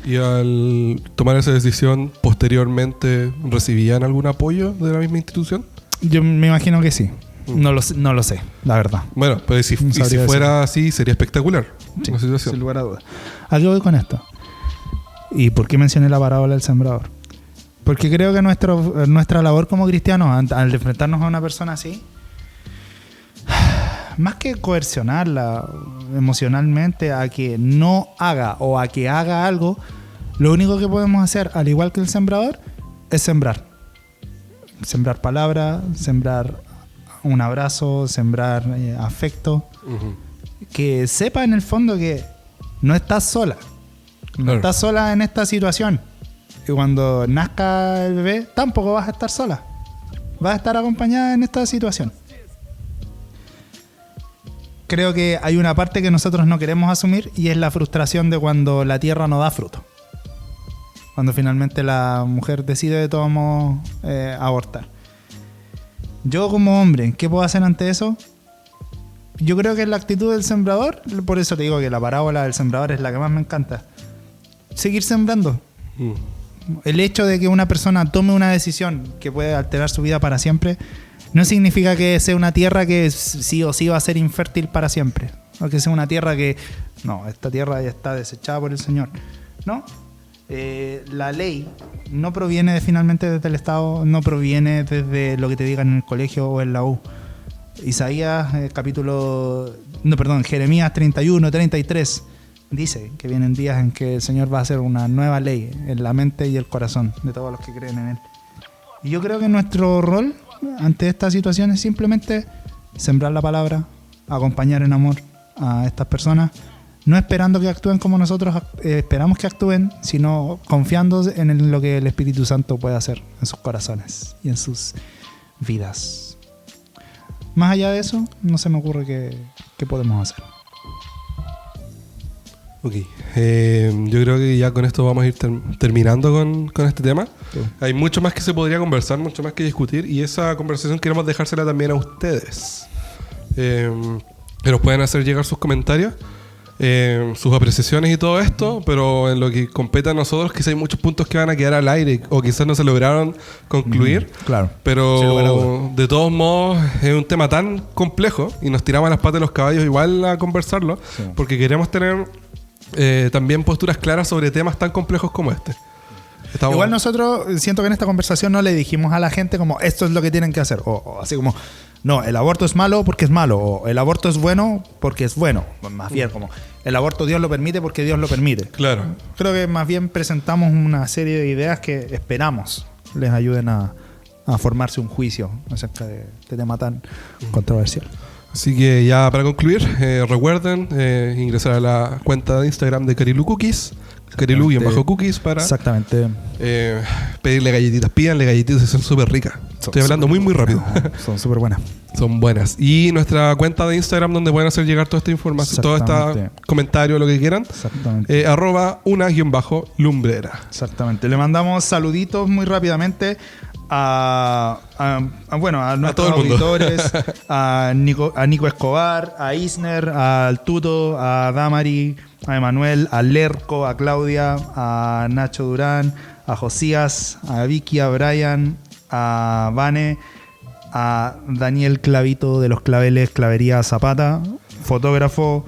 Y al tomar esa decisión, posteriormente, ¿recibían algún apoyo de la misma institución? Yo me imagino que sí. No lo sé, la verdad. Bueno, pues si fuera así, sería espectacular. Sí, la situación. sin lugar a dudas. ¿A qué voy con esto? ¿Y por qué mencioné la parábola del sembrador? Porque creo que nuestra labor como cristianos, al enfrentarnos a una persona así, más que coercionarla emocionalmente a que no haga o a que haga algo, lo único que podemos hacer, al igual que el sembrador, es sembrar. Sembrar palabra, sembrar un abrazo, sembrar afecto. Ujú. Que sepa en el fondo que no estás sola. No Claro. estás sola en esta situación. Y cuando nazca el bebé, tampoco vas a estar sola. Vas a estar acompañada en esta situación. Creo que hay una parte que nosotros no queremos asumir y es la frustración de cuando la tierra no da fruto. Cuando finalmente la mujer decide de todos modos abortar. Yo como hombre, ¿qué puedo hacer ante eso? Yo creo que es la actitud del sembrador. Por eso te digo que la parábola del sembrador es la que más me encanta. Seguir sembrando. El hecho de que una persona tome una decisión que puede alterar su vida para siempre no significa que sea una tierra que sí o sí va a ser infértil para siempre, o que sea una tierra que no, esta tierra ya está desechada por el Señor. No, la ley no proviene finalmente desde el Estado, no proviene desde lo que te digan en el colegio o en la U. Isaías Jeremías 31, 33 dice que vienen días en que el Señor va a hacer una nueva ley en la mente y el corazón de todos los que creen en Él. Y yo creo que nuestro rol ante esta situación es simplemente sembrar la palabra, acompañar en amor a estas personas, no esperando que actúen como nosotros esperamos que actúen, sino confiando en lo que el Espíritu Santo puede hacer en sus corazones y en sus vidas. Más allá de eso, no se me ocurre qué podemos hacer. Ok, yo creo que ya con esto vamos a ir terminando con este tema. Sí. Hay mucho más que se podría conversar, mucho más que discutir, y esa conversación queremos dejársela también a ustedes. Que nos pueden hacer llegar sus comentarios, sus apreciaciones y todo esto, pero en lo que compete a nosotros quizás hay muchos puntos que van a quedar al aire o quizás no se lograron concluir. Claro. Pero Sin lugar a dudas. de todos modos es un tema tan complejo y nos tiramos a las patas de los caballos igual a conversarlo, Sí. porque queremos tener también posturas claras sobre temas tan complejos como este. Igual nosotros siento que en esta conversación no le dijimos a la gente como esto es lo que tienen que hacer, o así como no, el aborto es malo porque es malo, o el aborto es bueno porque es bueno. Más bien como el aborto Dios lo permite porque Dios lo permite. Claro. Creo que más bien presentamos una serie de ideas que esperamos les ayuden a formarse un juicio acerca de este tema tan controversial. Así que ya para concluir, recuerden ingresar a la cuenta de Instagram de Carilu Cookies, Carilu-Cookies, para Exactamente. pedirle galletitas. Pídanle galletitas, son súper ricas. Estoy hablando muy rápido. Son súper buenas. Son buenas. Y nuestra cuenta de Instagram donde pueden hacer llegar toda esta información, todo este Exactamente. comentario, lo que quieran. Exactamente. @una_lumbrera. Exactamente. Le mandamos saluditos muy rápidamente a nuestros todo el mundo. auditores, a Nico Escobar, a Isner, al Tuto, a Damari, a Emanuel, a Lerco, a Claudia, a Nacho Durán, a Josías, a Vicky, a Brian, a Vane, a Daniel Clavito de los Claveles Clavería Zapata, fotógrafo.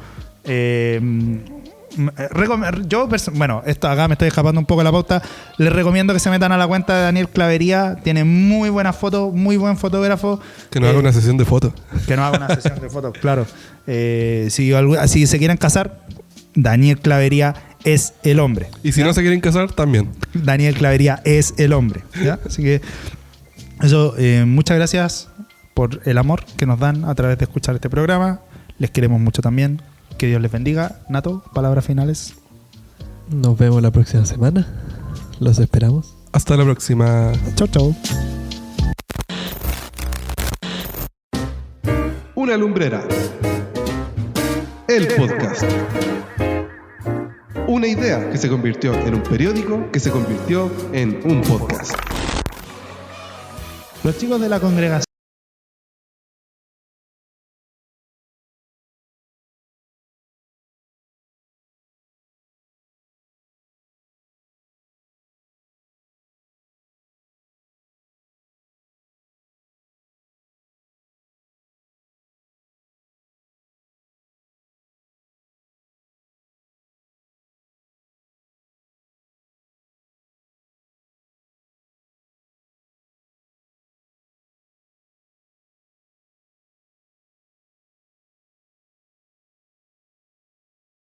Esto acá me estoy escapando un poco de la pauta. Les recomiendo que se metan a la cuenta de Daniel Clavería. Tiene muy buenas fotos, muy buen fotógrafo. Que nos haga una sesión de fotos. Que nos haga una sesión de fotos, claro. Si se quieren casar, Daniel Clavería es el hombre. Y si no se quieren casar, también. Daniel Clavería es el hombre, ¿ya? Así que eso, muchas gracias por el amor que nos dan a través de escuchar este programa. Les queremos mucho también. Que Dios les bendiga. Nato, palabras finales. Nos vemos la próxima semana. Los esperamos. Hasta la próxima. Chau, chau. Una lumbrera. El podcast. Una idea que se convirtió en un periódico que se convirtió en un podcast. Los chicos de la congregación